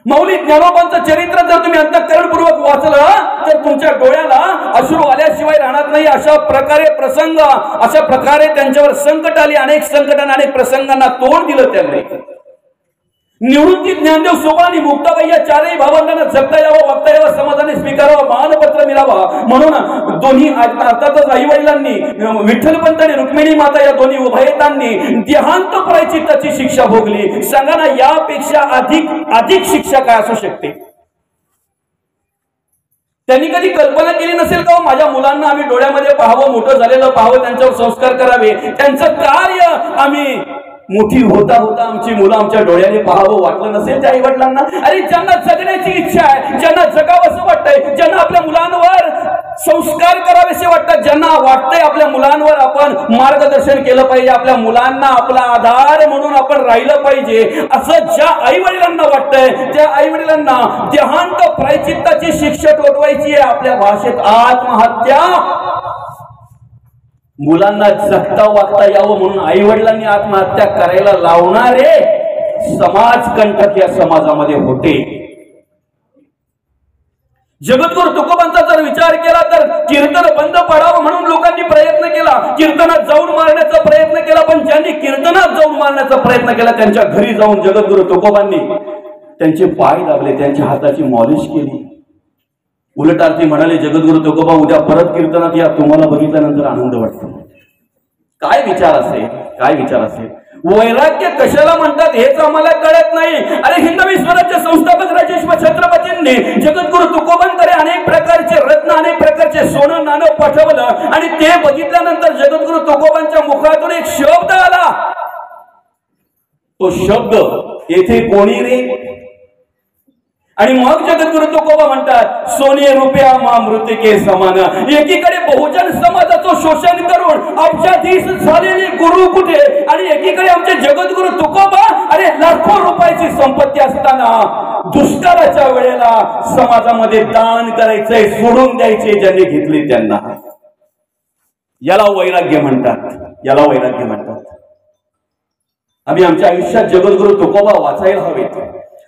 मौली ज्ञानोबांचं चरित्र जर तुम्ही अंतःकरणपूर्वक वाचलं तर तुमच्या डोळ्याला अश्रू आल्याशिवाय राहणार नाही. अशा प्रकारे प्रसंग, अशा प्रकारे त्यांच्यावर संकट आली, अनेक संकटांना अनेक प्रसंगांना तोंड दिलं त्यांनी. निवृत्ती, ज्ञानदेव, शोभा आणि मुक्ताबाई या चारही भावंडांना जगता यावं, वागता यावं, समाजाने स्वीकारावं, मानपत्र मिळावा म्हणून दोन्ही अर्थातच आई वडिलांनी, विठ्ठलपंत आणि रुक्मिणी माता या दोन्ही उभयतांनी देहांत प्रायश्चित्ताची शिक्षा भोगली. सांगा ना, यापेक्षा अधिक शिक्षा काय असू शकते? त्यांनी कधी कल्पना केली नसेल का माझ्या मुलांना आम्ही डोळ्यामध्ये पाहावं, मोठं झालेलं पाहावं, त्यांच्यावर संस्कार करावे, त्यांचं कार्य आम्ही मोठी होता होता आमची मुलं आमच्या डोळ्याने पाहावं वाटलं नसेल त्या आई वडिलांना? अरे ज्यांना जगण्याची इच्छा आहे, ज्यांना जगावं असं वाटतंय, ज्यांना आपल्या मुलांवर संस्कार करावेसे वाटतात, ज्यांना वाटतंय आपल्या मुलांवर आपण मार्गदर्शन केलं पाहिजे, आपल्या मुलांना आपला आधार म्हणून आपण राहिलं पाहिजे, असं ज्या आई वडिलांना वाटतंय त्या आई वडिलांना देहांत प्रायश्चित्ताची शिक्षा ठोठवायची आहे. आपल्या भाषेत आत्महत्या. मुलांना जगता वागता यावं म्हणून आई वडिलांनी आत्महत्या करायला लावणारे समाजकंटक या समाजामध्ये होते. जगद्गुरु तुकोबांचा जर विचार केला तर कीर्तन बंद पडावं म्हणून लोकांनी प्रयत्न केला, कीर्तनात जाऊन मारण्याचा प्रयत्न केला, पण ज्यांनी कीर्तनात जाऊन मारण्याचा प्रयत्न केला त्यांच्या घरी जाऊन जगद्गुरु तुकोबांनी त्यांचे पाय दाबले, त्यांच्या हाताची मॉलिश केली. उलट आरती म्हणाले, जगद्गुरु तुकोबा उद्या परत कीर्तनात या, तुम्हाला बघितल्यानंतर आनंद वाटतो. काय विचार असेल, काय विचार असेल? वैराग्य कशाला म्हणतात हेच आम्हाला कळत नाही. अरे हिंदवी स्वराज्य संस्थापक राजेश्वर छत्रपतींनी जगद्गुरु तुकोबांकडे अनेक प्रकारचे रत्न, अनेक प्रकारचे सोनं नाणं पाठवलं आणि ते बघितल्यानंतर जगद्गुरु तुकोबांच्या मुखातून एक शब्द आला. तो शब्द येथे कोणी रे? आणि मग जगद्गुरु तुकोबा म्हणतात, सोने रुपया मृतिके समान. एकीकडे बहुजन समाजाचं शोषण करून अब्जाधीश झालेले गुरु कुठे, आणि एकीकडे आमचे जगद्गुरु तुकोबा अरे लाखो रुपयाची संपत्ती असताना दुष्काळाच्या वेळेला समाजामध्ये दान करायचंय, सोडून द्यायचे ज्यांनी घेतले त्यांना. याला वैराग्य म्हणतात, याला वैराग्य म्हणतात. आम्ही आमच्या आयुष्यात जगद्गुरु तुकोबा वाचायला हवेत,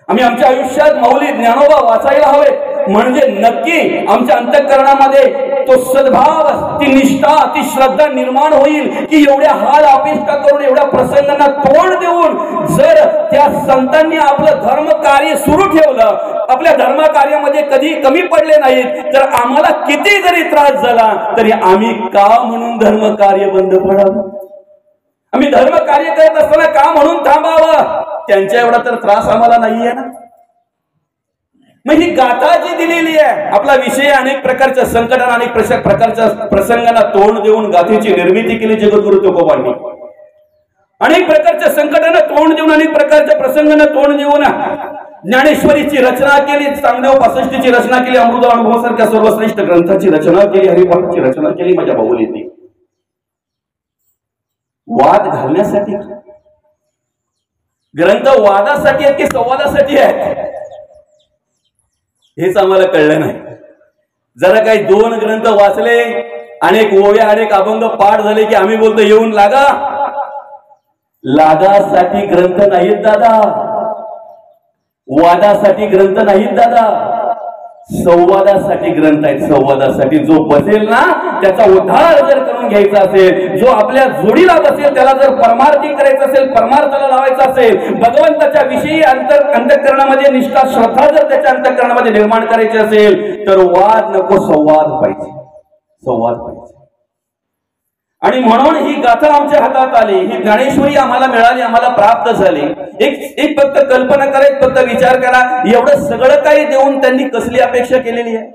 आम्ही आमच्या आयुष्यात माऊली ज्ञानोबा वाचायला हवेत, म्हणजे नक्की आमच्या अंतःकरणामध्ये तो सद्भाव, ती निष्ठा, ती श्रद्धा निर्माण होईल की एवढ्या हाल अपेक्षा करून, एवढ्या प्रसंगांना तोंड देऊन जर त्या संतांनी आपलं धर्म कार्य सुरू ठेवलं, आपल्या धर्म कार्यामध्ये कधी कमी पडले नाहीत, तर आम्हाला किती जरी त्रास झाला तरी आम्ही का म्हणून धर्म कार्य बंद पडावं? आम्ही धर्म कार्य करत असताना का म्हणून थांबावं? त्यांच्या एवढा तर त्रास आम्हाला नाहीये ना. मग ही गाथा जी दिलेली आहे, आपला विषय अनेक प्रकारच्या संकटांना, अनेक प्रकारच्या प्रसंगांना तोंड देऊन गाथेची निर्मिती केली जगद्गुरु तुकोबांनी. अनेक प्रकारच्या संकटांना तोंड देऊन, अनेक प्रकारच्या प्रसंगांना तोंड देऊन ज्ञानेश्वरीची रचना केली, चांगदेव 65ची रचना केली, अमृत अनुभवासारख्या सर्वश्रेष्ठ ग्रंथाची रचना केली, हरिपाठाची रचना केली. माझ्या बाहुलीने वाद घालण्यासाठी ग्रंथ वादासाठी आहेत की संवादासाठी आहेत हेच आम्हाला कळलं नाही. जरा काही दोन ग्रंथ वाचले, अनेक ओव्या, अनेक अभंग पाठ झाले की आम्ही बोलतो येऊन लागा. लागासाठी ग्रंथ नाहीत दादा, वादासाठी ग्रंथ नाहीत दादा, संवादासाठी ग्रंथ आहेत. संवादासाठी जो बसेल ना त्याचा उद्धार जर करून घ्यायचा असेल, जो आपल्या जोडीला बसेल त्याला जर परमार्थी करायचं असेल, परमार्थाला लावायचं असेल, भगवंताच्या विषयी अंतःकरणामध्ये निष्ठा, श्रद्धा जर त्याच्या अंतःकरणामध्ये निर्माण करायची असेल तर वाद नको, संवाद पाहिजे, संवाद पाहिजे. आणि म्हणून ही गाथा आमच्या हातात आली, ही ज्ञानेश्वरी आम्हाला मिळाली, आम्हाला प्राप्त झाली. एक फक्त कल्पना करा, एक फक्त विचार करा, एवढं सगळं काही देऊन त्यांनी कसली अपेक्षा केलेली आहे?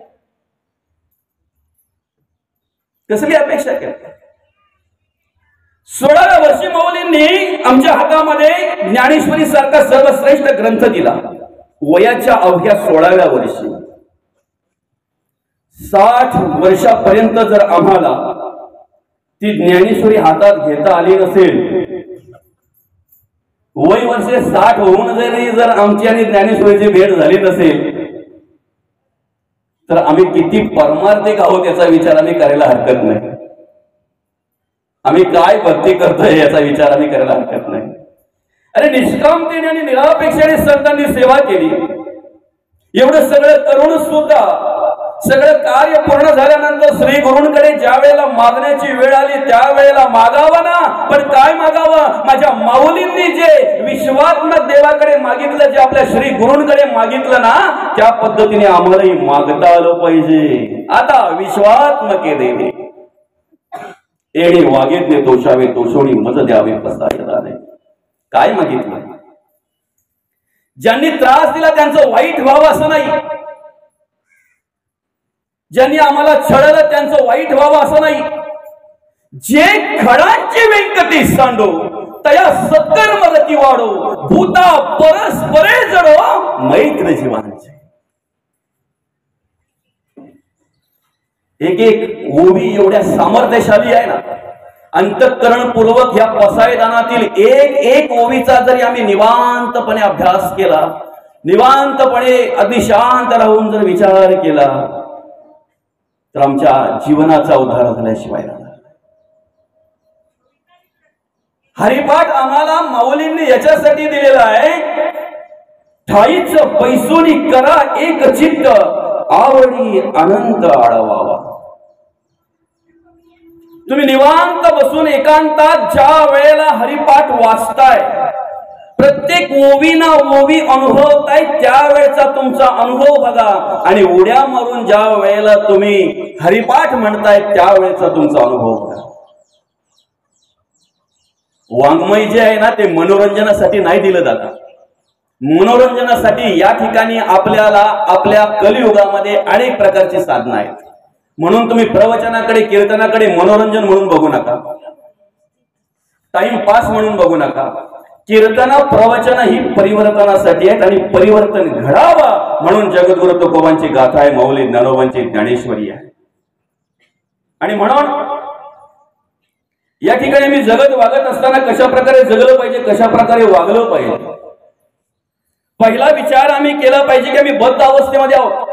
कसली अपेक्षा केली? 16व्या वर्षी माऊलींनी आमच्या हातामध्ये ज्ञानेश्वरी सारखा सर्वश्रेष्ठ ग्रंथ दिला. वयाच्या अवघ्या 16व्या वर्षी. 60 वर्षापर्यंत जर आम्हाला ती ज्ञानेश्वरी हातात घेता आली नसेल, वय वर्षे 60 होऊन जर आमची आणि ज्ञानेश्वरीची भेट झाली नसेल तर आम्ही किती परमार्थिक आहोत याचा विचार आम्ही करायला हरकत नाही. आम्ही काय भक्ती करतोय याचा विचार आम्ही करायला हरकत नाही. अरे निष्कामतेने आणि निरापेक्षेने संतांनी सेवा केली. एवढं सगळं करून सुद्धा सगळं कार्य पूर्ण झाल्यानंतर श्री गुरूंकडे ज्या वेळेला मागण्याची वेळ आली त्यावेळेला मागावं ना, पण काय मागावं? माझ्या माऊलींनी जे विश्वात्मक देवाकडे मागितलं, जे आपल्या श्री गुरूंकडे मागितलं ना, त्या पद्धतीने आम्हालाही मागता आलं पाहिजे. आता विश्वात्मके देवे एडे वागेतले तोषावे, तोषोणी मज द्यावे पसायदाने. काय मागितलं? ज्यांनी त्रास दिला त्यांचं वाईट व्हावं असं नाही, ज्यांनी आम्हाला छळलं त्यांचं वाईट व्हावं असं नाही. जे खडांचे व्यंकटी सांडो तया सत्कर्म रती वाढो, भूता परस्परे जडो मैत्र जीवांचे. एक एक ओवी एवढ्या सामर्थ्यशाली आहे ना, अंतःकरणपूर्वक या पसायदानातील एक एक ओवीचा जरी आम्ही निवांतपणे अभ्यास केला, निवांतपणे अतिशांत राहून जर विचार केला, तर आमच्या जीवनाचा उद्धार झाल्याशिवाय राहणार. हरिपाठ आम्हाला माऊलींनी याच्यासाठी दिलेला आहे, ठाईच पैसोनी करा एक चित्त, आवडी अनंत आळवावा. तुम्ही निवांत बसून एकांतात ज्या वेळेला हरिपाठ वाचताय, प्रत्येक ओवीना ओवी अनुभवताय, त्यावेळेचा तुमचा अनुभव बघा. आणि उड्या मारून ज्या वेळेला तुम्ही हरिपाठ म्हणताय त्यावेळेचा तुमचा अनुभव बघा. वाङ्मय जे आहे ना, ते मनोरंजनासाठी नाही दिलं जातं. मनोरंजनासाठी या ठिकाणी आपल्याला आपल्या कलियुगामध्ये अनेक प्रकारची साधनं आहेत. म्हणून तुम्ही प्रवचनाकडे, कीर्तनाकडे मनोरंजन म्हणून बघू नका, टाइमपास म्हणून बघू नका. कीर्तन प्रवचन ही परिवर्तनासाठी आहेत आणि परिवर्तन घडावं म्हणून जगद्गुरु तुकोबांची गाथा आहे, माऊली ज्ञानोबांची ज्ञानेश्वरी आहे. आणि म्हणून या ठिकाणी मी जगत वागत असताना कशा प्रकारे जगलं पाहिजे, कशा प्रकारे वागलं पाहिजे, पहिला विचार आम्ही केला पाहिजे की आम्ही बद्ध अवस्थेमध्ये आहोत.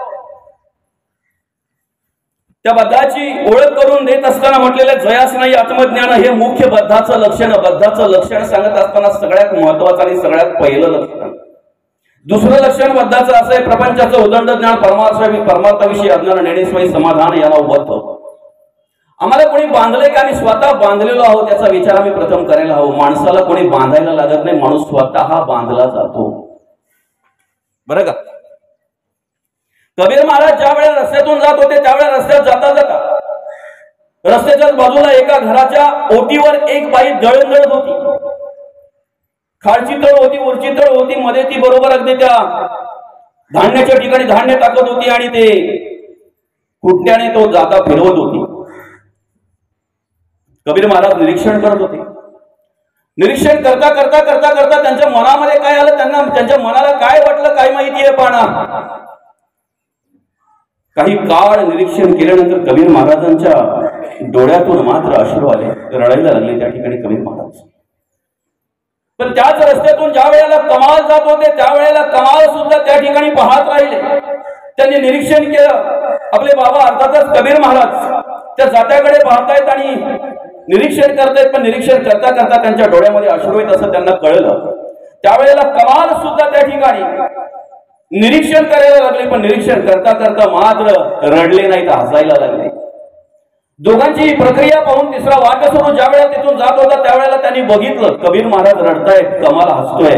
त्या बद्धाची ओळख करून देत असताना म्हटलेलं जयास नाही आत्मज्ञान हे मुख्य बद्धाचं लक्षण. बद्धाचं लक्षण सांगत असताना सगळ्यात महत्वाचं आणि सगळ्यात पहिलं लक्षण. दुसरं लक्षण बद्धाचं असं आहे, प्रपंचाचं उदंड ज्ञान, परमार्थाविषयी अज्ञान, नेणेस्वाई समाधान याला बद्ध. आम्हाला कोणी बांधलंय का? आम्ही स्वतः बांधलेलो आहोत याचा विचार आम्ही प्रथम करायला हवं. माणसाला कोणी बांधायला लागत नाही, माणूस स्वतः बांधला जातो. बरं का? कबीर महाराज ज्या वेळेला रस्त्यातून जात होते त्यावेळेला रस्त्यात जाता जाता रस्त्याच्याच बाजूला एका घराच्या ओटीवर एक बाई दळण दळत होती. खालची तळ होती, वरची तळ होती, मध्ये ती बरोबर अगदी त्या धान्याच्या ठिकाणी धान्य टाकत होती आणि ते कुटण्याने तो जाता फिरवत होती. कबीर महाराज निरीक्षण करत होते. निरीक्षण करता करता करता करता त्यांच्या मनामध्ये काय आलं, त्यांच्या मनाला काय वाटलं काय माहिती आहे. पण काही काळ निरीक्षण केल्यानंतर कबीर महाराजांच्या डोळ्यातून मात्र अश्रू आले, रडायला लागले त्या ठिकाणी कबीर महाराज. पण त्याच रस्त्यातून ज्या वेळेला कमाल जात होते त्यावेळेला कमाल सुद्धा त्या ठिकाणी पाहत राहिले. त्यांनी निरीक्षण केलं. आपले बाबा अर्थातच कबीर महाराज त्या जात्याकडे पाहतायत आणि निरीक्षण करतायत. पण निरीक्षण करता करता त्यांच्या डोळ्यामध्ये अश्रू येत असं त्यांना कळलं. त्यावेळेला कमाल सुद्धा त्या ठिकाणी निरीक्षण करायला लागले. पण निरीक्षण करता करता मात्र रडले नाही तर हसायला लागले. दोघांची प्रक्रिया पाहून तिसरा वाक्य सोडून ज्या वेळेला तिथून जात होता त्यावेळेला त्यांनी बघितलं कबीर महाराज रडतायत, कमाल हसतोय.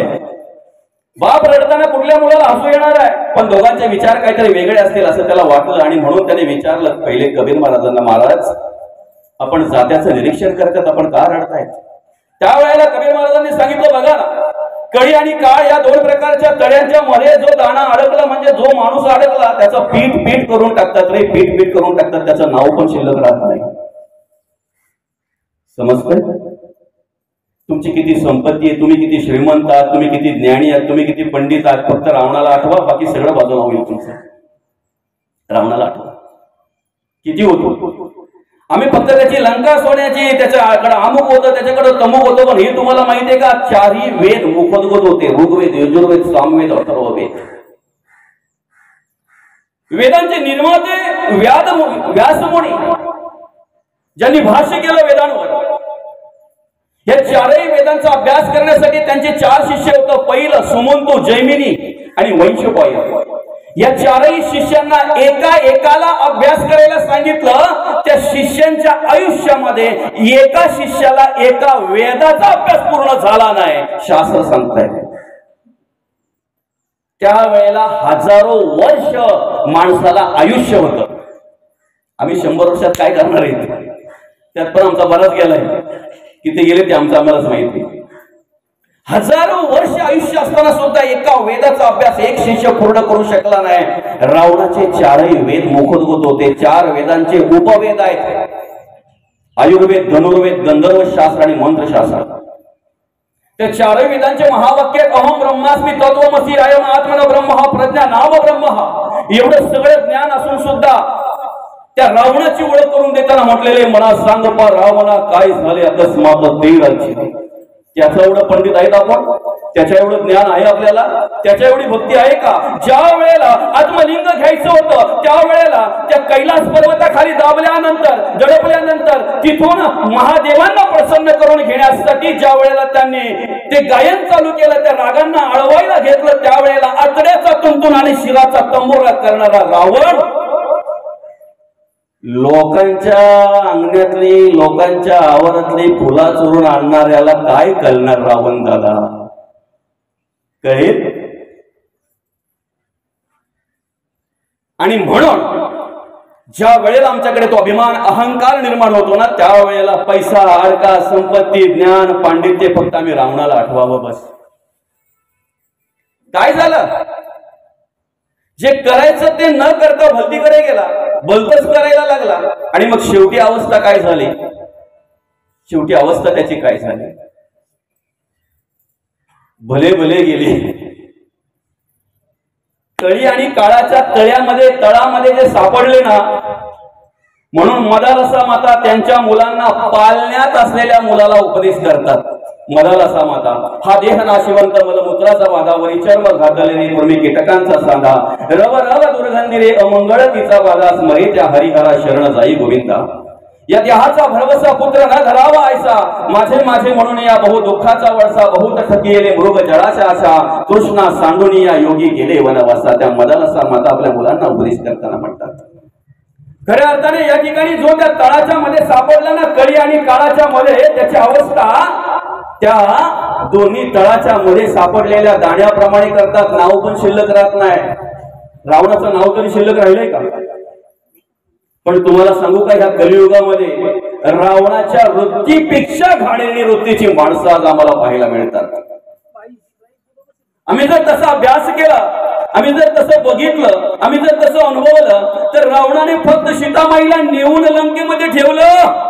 बाप रडताना कुठल्या मुलाला हसू येणार आहे, पण दोघांचे विचार काहीतरी वेगळे असतील असं त्याला वाटलं. आणि म्हणून त्याने विचारलं पहिले कबीर महाराजांना, महाराज आपण जात्याचं निरीक्षण करतात, आपण का रडतायत? त्यावेळेला कबीर महाराजांनी सांगितलं, बघा ना, कळी आणि काळ या दोन प्रकारच्या तळ्यांच्या मध्ये जो दाणा अडकला म्हणजे जो माणूस अडकला त्याचं पीठ पीठ करून टाकतात रे, पीठ पीठ करून टाकतात, त्याचं नाव पण शिल्लक राहत नाही. समजतंय? तुमची किती संपत्ती आहे, तुम्ही किती श्रीमंत आहात, तुम्ही किती ज्ञानी आहात, तुम्ही किती पंडित आहात, फक्त रावणाला आठवा, बाकी सगळं बाजूला होईल तुमचं. रावणाला आठवा किती होतो. आम्ही फक्त त्याची लंका सोन्याची, त्याच्याकडे अमुक होतं, त्याच्याकडे तमुक होतं. पण हे तुम्हाला माहितीये का, चारही वेद मुखोद्गत होते, ऋग्वेद, यजुर्वेद, सामवेद, अथर्ववेद. वेदांचे निर्माते व्यासमुनी, ज्यांनी भाष्य केलं वेदांवर. या चारही वेदांचा अभ्यास करण्यासाठी त्यांचे चार शिष्य होतं. पहिलं सुमंतो, जैमिनी आणि वैशंपायन. या चारही शिष्यांना एका एकाला अभ्यास करायला सांगितलं. त्या शिष्यांच्या आयुष्यामध्ये एका शिष्याला एका वेदाचा अभ्यास पूर्ण झाला नाही, शास्त्र सांगताय. त्यावेळेला हजारो वर्ष माणसाला आयुष्य होतं. आम्ही 100 वर्षात काय करणार आहे, त्यात पण आमचा बराच गेलाय. किती गेले ते आम्हालाच माहिती. हजारो वर्ष आयुष्य असताना सुद्धा एका वेदाचा अभ्यास एक शिष्य पूर्ण करू शकला नाही. रावणाचे 4ही वेद मुखोद्गत होते. 4 वेदांचे उपवेद आहेत, आयुर्वेद, धनुर्वेद, गंधर्व शास्त्र आणि मंत्रशास्त्र. त्या 4 वेदांचे महावाक्य अहम ब्रह्मास्मि तत्वमसी अयम आत्मन ब्रह्म प्रज्ञा नाम ब्रह्म, एवढं सगळं ज्ञान असून सुद्धा त्या रावणाची ओळख करून देताना म्हटलेले, मना सांग पा रावणा काय झाले अकस्मात ते राज्य. त्याचं एवढं पंडित आहेत आपण, त्याच्या एवढं ज्ञान आहे आपल्याला, त्याच्या एवढी भक्ती आहे का? ज्या वेळेला आत्मलिंग घ्यायचं होतं त्यावेळेला त्या कैलास पर्वताखाली दाबल्यानंतर, दडपल्यानंतर तिथून महादेवांना प्रसन्न करून घेण्यासाठी ज्या वेळेला त्यांनी ते गायन चालू केलं, त्या रागांना आळवायला घेतलं, त्यावेळेला आतड्याचा तुंतून आणि शिराचा तंबोरा करणारा रावण लोकांच्या अंगणातली, लोकांच्या आवारातली फुला चोरून आणणाऱ्याला काय कळणार रावण दादा? कळेल. आणि म्हणून ज्या वेळेला आमच्याकडे तो अभिमान, अहंकार निर्माण होतो ना, त्यावेळेला पैसा, आडका, संपत्ती, ज्ञान, पांडित्य फक्त आम्ही रावणाला आठवावं बस. काय झालं? जे करायचं ते न करता भलतीकडे गेला, भलतच करायला लागला. आणि मग शेवटी अवस्था काय झाली? शेवटी अवस्था त्याची काय झाली? भले भले गेले. तळी आणि काळाच्या तळामध्ये जे सापडले ना, म्हणून मदालसा माता त्यांच्या मुलांना पालण्यात असलेल्या मुलाला उपदेश करतात. मदालसा माता हा देह नाशिवंत मलमूत्राचा वादा, वरी चर्म घातलेले कृमी कीटकांचा सांधा, रव रव दुर्गंधी रे अमंगळ तिचा वादा, स्मरे त्या हरिहरा शरण जाई गोविंदा. या देहाचा भरवसा पुत्र न धरावा ऐसा, माझे माझे म्हणून या बहु दुःखाचा वळसा, बहुत ठकिले मृग जळाच्या आशा, तृष्णा सांडून या योगी गेले वनवासा. त्या मदालसा माता आपल्या मुलांना उपदेश करताना म्हणतात. खऱ्या अर्थाने या ठिकाणी जो त्या तळाच्या मध्ये सापडला ना, कळी आणि काळाच्या मध्ये, त्याची अवस्था त्या दोन्ही तळाच्या मध्ये सापडलेल्या दाण्याप्रमाणे करतात. नाव पण शिल्लक राहत नाही. रावणाचं नाव तरी शिल्लक राहिलंय का? पण तुम्हाला सांगू का, ह्या कलियुगामध्ये रावणाच्या वृत्तीपेक्षा घाणेरडी वृत्तीची माणसं आज आम्हाला पाहायला मिळतात. आम्ही जर तसा अभ्यास केला, आम्ही जर तसं बघितलं, आम्ही जर तसं अनुभवलं, तर रावणाने फक्त सीतामाईला नेऊन लंकेमध्ये ठेवलं.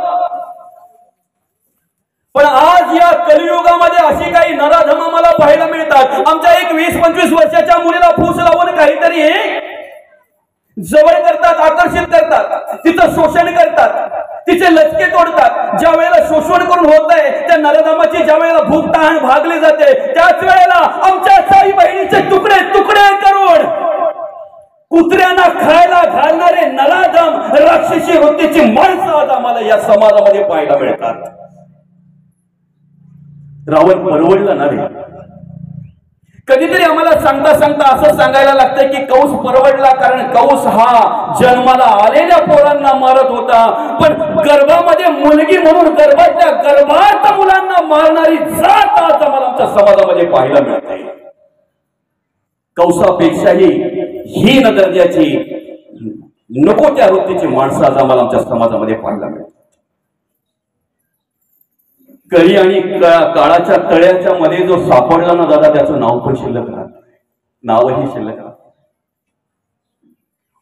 पण आज या कलियुगामध्ये अशी काही नराधम आम्हाला पाहायला मिळतात. आमच्या एक 20-25 वर्षाच्या मुलीला फूस लावून काहीतरी जवळ करतात, आकर्षित करतात, तिचं शोषण करतात, तिचे लचके तोडतात. ज्या वेळेला शोषण करून होत आहे, त्या नराधमाची ज्या वेळेला भूक तहान भागली जाते, त्याच वेळेला आमच्या साई बहिणीचे तुकडे तुकडे करून कुत्र्यांना खायला घालणारे नराधम, राक्षसी वृत्तीची माणसं आज आम्हाला या समाजामध्ये पाहायला मिळतात. रावण परवडला ना रे. कधीतरी आम्हाला सांगता सांगता असं सांगायला लागतं की कौस परवडला, कारण कौस हा जन्माला आलेल्या पोरांना मारत होता. पण गर्भामध्ये मुलगी म्हणून गर्भाच्या गर्भात मुलांना मारणारी जात आज आम्हाला आमच्या समाजामध्ये पाहायला मिळते. कौसापेक्षाही हीन दर्जाची, नको त्या वृत्तीची माणसं आज आम्हाला आमच्या समाजामध्ये पाहायला मिळतात. कळी आणि काळाच्या तळ्याच्या मध्ये जो सापडला ना दादा, त्याचं नाव पण शिल्लक राहत, नावही शिल्लक राहत.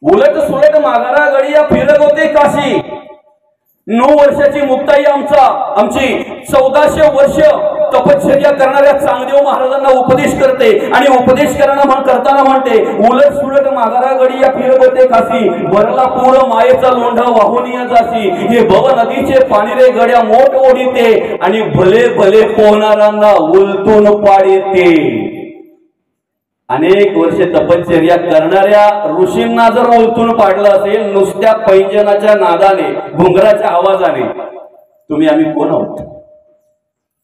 उलट सुलट माघारा गडी या फिरत होते काशी. 9 वर्षाची मुक्ताई आमची 1400 वर्ष तपश्चर्या करणाऱ्या चांगदेव महाराजांना उपदेश करते. आणि उपदेश करताना म्हणते, उलट सुलट माघारा गडी या फिरत होते काशी, भरला पूर मायेचा लोंढा वाहून जाशी, हे भव नदीचे पाणी रे गड्या मोठ ओढीते, आणि भले भले पोहणाऱ्यांना उलटून पाडीते. अनेक वर्षे तपश्चर्या करणाऱ्या ऋषींना जर उलटून पाडलं असेल नुसत्या पैंजनाच्या नादाने, घुंगराच्या आवाजाने, तुम्ही आम्ही कोण आहोत?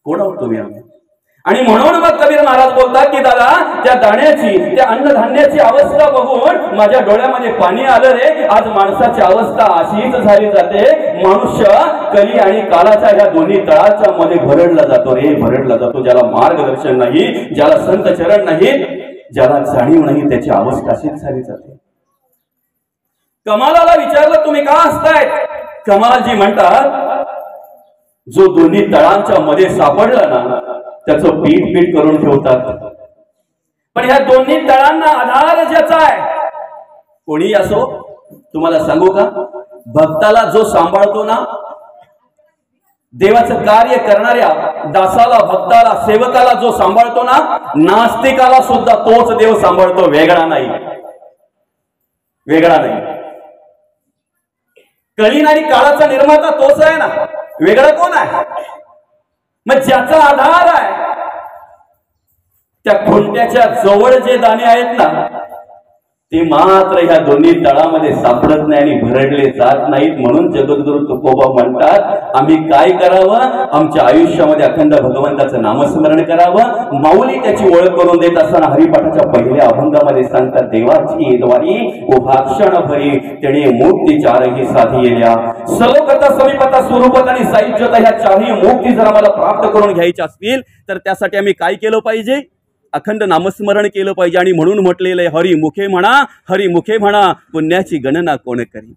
कोण आहोत तुम्ही आम्ही? आणि म्हणून मग कबीर महाराज बोलतात की दादा, त्या दाण्याची, त्या अन्नधान्याची अवस्था बघून माझ्या डोळ्यामध्ये पाणी आलं रे. आज माणसाची अवस्था अशीच झाली जाते. मनुष्य कली आणि काळाच्या ह्या दोन्ही तळाच्या मध्ये भरडला जातो रे, भरडला जातो. ज्याला मार्गदर्शन नाही, ज्याला संत चरण नाही, ज्याला जाणीव नाही, त्याची अवस्था अशीच झाली जाते. कमालाला विचारलं तुम्ही का असताय? कमालजी म्हणतात जो दोन्ही तळांच्या मध्ये सापडला ना त्याचं पीठ पीठ करून ठेवतात. पण ह्या दोन्ही तळांना आधार ज्याचा आहे, कोणी असो, तुम्हाला सांगू का, भक्ताला जो सांभाळतो ना, देवाचं कार्य करणाऱ्या दासाला, भक्ताला, सेवकाला जो सांभाळतो ना, नास्तिकाला सुद्धा तोच देव सांभाळतो, वेगळा नाही, वेगळा नाही. कलीन आणि काळाचा निर्माता तोच आहे ना, वेगळा कोण आहे? मग ज्याचा आधार आहे त्या खुंट्याच्या जवळ जे दाणे आहेत ना ते मात्र ह्या दोन्ही तळामध्ये सापडत नाही आणि भरडले जात नाहीत. म्हणून जगद्गुरु तुकोबा म्हणतात आम्ही काय करावं? आमच्या आयुष्यामध्ये अखंड भगवंताचं नामस्मरण करावं. माऊली त्याची ओळख करून देत असताना हरिपाठाच्या पहिल्या अभंगामध्ये सांगतात देवाची द्वारी उभा क्षण भरी तेणे मुक्ती चारही साधियल्या. सलोकता, समीपता, स्वरूपता आणि साहित्यता ह्या चारही मुक्ती जर आम्हाला प्राप्त करून घ्यायच्या असतील तर त्यासाठी आम्ही काय केलं पाहिजे? अखंड नामस्मरण केलं पाहिजे. आणि म्हणून म्हटलेलं आहे हरी मुखे म्हणा, हरी मुखे म्हणा, पुण्याची गणना कोण करी.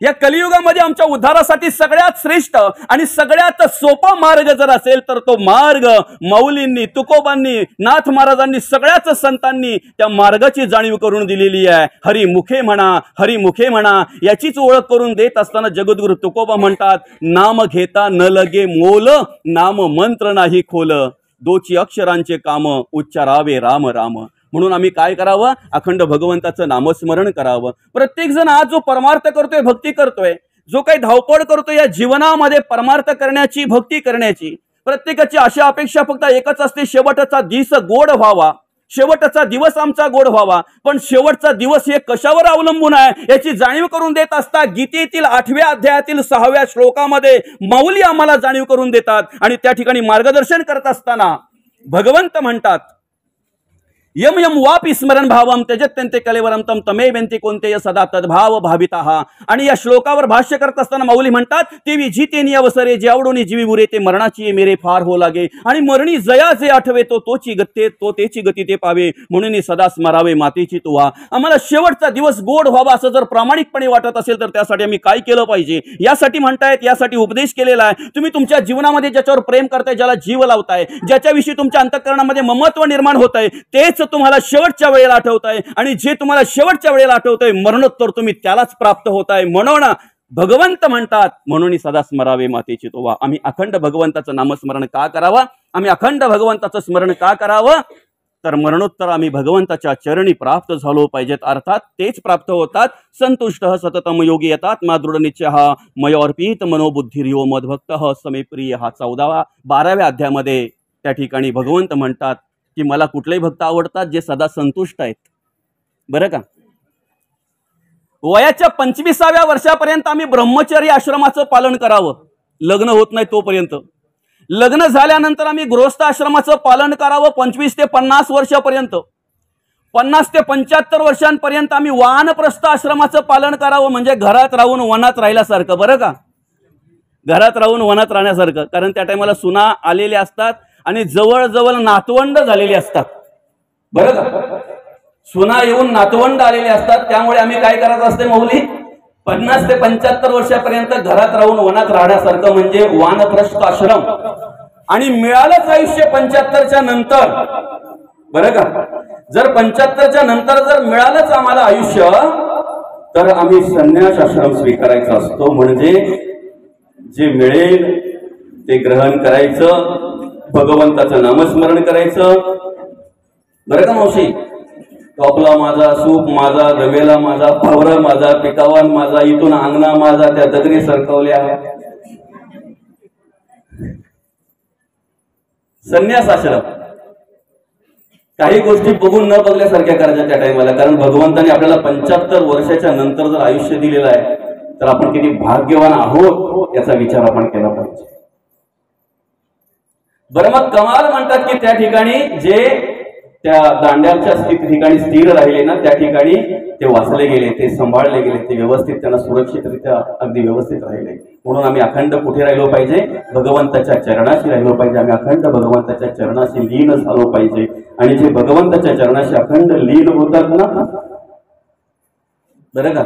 या कलियुगामध्ये आमच्या उद्धारासाठी सगळ्यात श्रेष्ठ आणि सगळ्यात सोपा मार्ग जर असेल तर तो मार्ग माऊलींनी, तुकोबांनी, नाथ महाराजांनी, सगळ्याच संतांनी त्या मार्गाची जाणीव करून दिलेली आहे. हरी मुखे म्हणा, हरी मुखे म्हणा, याचीच ओळख करून देत असताना जगद्गुरु तुकोबा म्हणतात नाम घेता न लगे मोल, नाम मंत्र नाही खोल, दोची अक्षरांचे काम उच्चारावे राम राम. म्हणून आम्ही काय करावं? अखंड भगवंताचं नामस्मरण करावं. प्रत्येक जण आज जो परमार्थ करतोय, भक्ती करतोय, जो काही धावपळ करतोय या जीवनामध्ये परमार्थ करण्याची, भक्ती करण्याची, प्रत्येकाची अशा अपेक्षा फक्त एकच असते, शेवटचा दिवस गोड व्हावा, शेवटचा दिवस आमचा गोड व्हावा. पण शेवटचा दिवस हे कशावर अवलंबून आहे याची जाणीव करून देत असता गीतेतील 8व्या अध्यायातील 6व्या श्लोकामध्ये माऊली आम्हाला जाणीव करून देतात. आणि त्या ठिकाणी मार्गदर्शन करत असताना भगवंत म्हणतात यम यम वापी स्मरण भावम त्यजत्यंते कलेवरम तम तमे बेंती कोणते सदा तद्भाव भाविताः. आणि या श्लोकावर भाष्य करत असताना माऊली म्हणतात तेवी जितेनी अवसरे जे आवडून जीवी बुरे ते मरणाची मेरे फार हो लागे. आणि मरणी जया जे आठवे तो तोची गत्ते तो तेची गती ते पावे, म्हणून सदा स्मरावे मातेची तुवा. आम्हाला शेवटचा दिवस गोड व्हावा असं जर प्रामाणिकपणे वाटत असेल तर त्यासाठी आम्ही काय केलं पाहिजे यासाठी म्हणतायत, यासाठी उपदेश केलेला आहे. तुम्ही तुमच्या जीवनामध्ये ज्याच्यावर प्रेम करताय, ज्याला जीव लावताय, ज्याच्याविषयी तुमच्या अंतःकरणामध्ये ममत्व निर्माण होत आहे, तेच तुम्हाला शेवटच्या वेळेला आठवताय. आणि जे तुम्हाला शेवटच्या वेळेला आठवतंय मरणोत्तर तुम्ही त्यालाच प्राप्त होताय. म्हणून भगवंत म्हणतात म्हणून सदा स्मरावे मातेची तोवा. आम्ही अखंड भगवंताचं नामस्मरण का करावं? आम्ही अखंड भगवंताचं स्मरण का करावं? तर मरणोत्तर आम्ही भगवंताच्या चरणी प्राप्त झालो पाहिजेत. अर्थात तेच प्राप्त होतात संतुष्ट सततम योगी येतात दृढ निश्चय मयोर्पित मनोबुद्धिर्यो मद्भक्त समे प्रिय. हा 12व्या अध्यायामध्ये त्या ठिकाणी भगवंत म्हणतात की मला कुठलेही भक्त आवडतात जे सदा संतुष्ट आहेत. बरं का? वयाच्या 25व्या वर्षापर्यंत आम्ही ब्रह्मचर्य आश्रमाचं पालन करावं, लग्न होत नाही तोपर्यंत. लग्न झाल्यानंतर आम्ही गृहस्थ आश्रमाचं पालन करावं 25 ते 50 वर्षापर्यंत. 50 ते 75 वर्षांपर्यंत आम्ही वानप्रस्थ आश्रमाचं पालन करावं, म्हणजे घरात राहून वनात राहिल्यासारखं. बरं का? घरात राहून वनात राहण्यासारखं. कारण त्या टायमाला सुना आलेल्या असतात आणि जवळजवळ नातवंड झालेली असतात. बरं का? सुना येऊन नातवंड आलेले असतात. त्यामुळे आम्ही काय करायचं असते माऊली? 50 ते 75 वर्षापर्यंत घरात राहून वनात राहण्यासारखं म्हणजे वानप्रस्थ आश्रम. आणि मिळालंच आयुष्य 75च्या नंतर, बरं का, जर 75च्या नंतर जर मिळालंच आम्हाला आयुष्य तर आम्ही संन्यास आश्रम स्वीकारायचा असतो. म्हणजे जे मिळेल ते ग्रहण करायचं, भगवंताचं नामस्मरण करायचं. बरं का मावशी? टॉपला माझा, सूप माझा, गवेला माझा, फावरा माझा, पिकावान माझा, इथून अंगणा माझा, त्या दगडी सरकवल्या. संन्यास आश्रम. काही गोष्टी बघून न बघल्यासारख्या करायच्या त्या टाइमाला. कारण भगवंताने आपल्याला 75 वर्षाच्या नंतर जर आयुष्य दिलेलं आहे तर आपण किती भाग्यवान आहोत याचा विचार आपण केला पाहिजे. बरं, मग कमाल म्हणतात की त्या ठिकाणी जे त्या दांड्याच्या ठिकाणी स्थिर राहिले ना, त्या ठिकाणी ते वाचले गेले, ते सांभाळले गेले, ते व्यवस्थित त्यांना सुरक्षितरित्या अगदी व्यवस्थित राहिले. म्हणून आम्ही अखंड कुठे राहिलो पाहिजे? भगवंताच्या चरणाशी राहिलो पाहिजे. आम्ही अखंड भगवंताच्या चरणाशी लीन झालो पाहिजे. आणि जे भगवंताच्या चरणाशी अखंड लीन होतात ना, बरं का,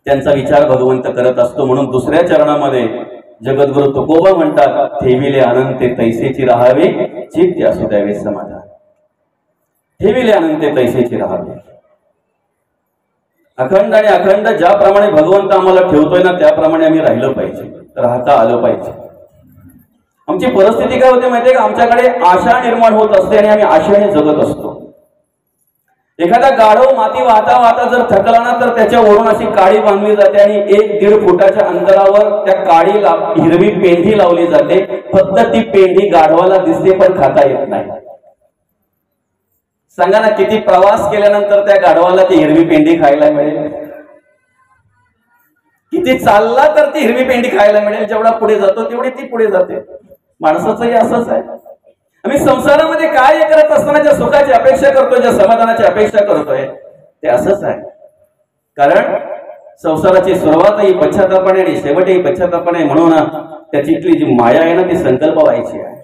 त्यांचा विचार भगवंत करत असतो. म्हणून दुसऱ्या चरणामध्ये जगद्गुरु तुकोबा म्हणतात, ठेविले अनंते तैसेची राहावे, चित्त असू द्यावे समाधान. ठेविले अनंते तैसेची राहावे. अखंड आणि अखंड ज्याप्रमाणे भगवंत आम्हाला ठेवतोय ना, त्याप्रमाणे आम्ही राहिलं पाहिजे, राहता आलं पाहिजे. आमची परिस्थिती काय होते माहितीये का? आमच्याकडे आशा निर्माण होत असते आणि आम्ही आशेने जगत असतो. एखादा गाढव माती वाहता वाहता जर थकला ना, तर त्याच्यावरून अशी काडी बांधली जाते आणि 1-1.5 फुटाच्या अंतरावर त्या काडीला हिरवी पेंढी लावली जाते. फक्त ती पेंढी गाढवाला दिसते, पण खाता येत नाही. सांगा ना, किती प्रवास केल्यानंतर त्या गाढवाला ती हिरवी पेंढी खायला मिळेल? किती चालला तर ती हिरवी पेंढी खायला मिळेल? जेवढा पुढे जातो तेवढी ती पुढे जाते. माणसाचंही असंच आहे. आम्ही संसारामध्ये कार्य करत असताना ज्या सुखाची अपेक्षा करतोय, ज्या समाधानाची अपेक्षा करतोय, ते असंच आहे. कारण संसाराची सुरुवातही पश्चातापाने आणि शेवटही पश्चातापाने. म्हणून त्याची जी माया आहे ना, ती संकल्प व्हायची आहे.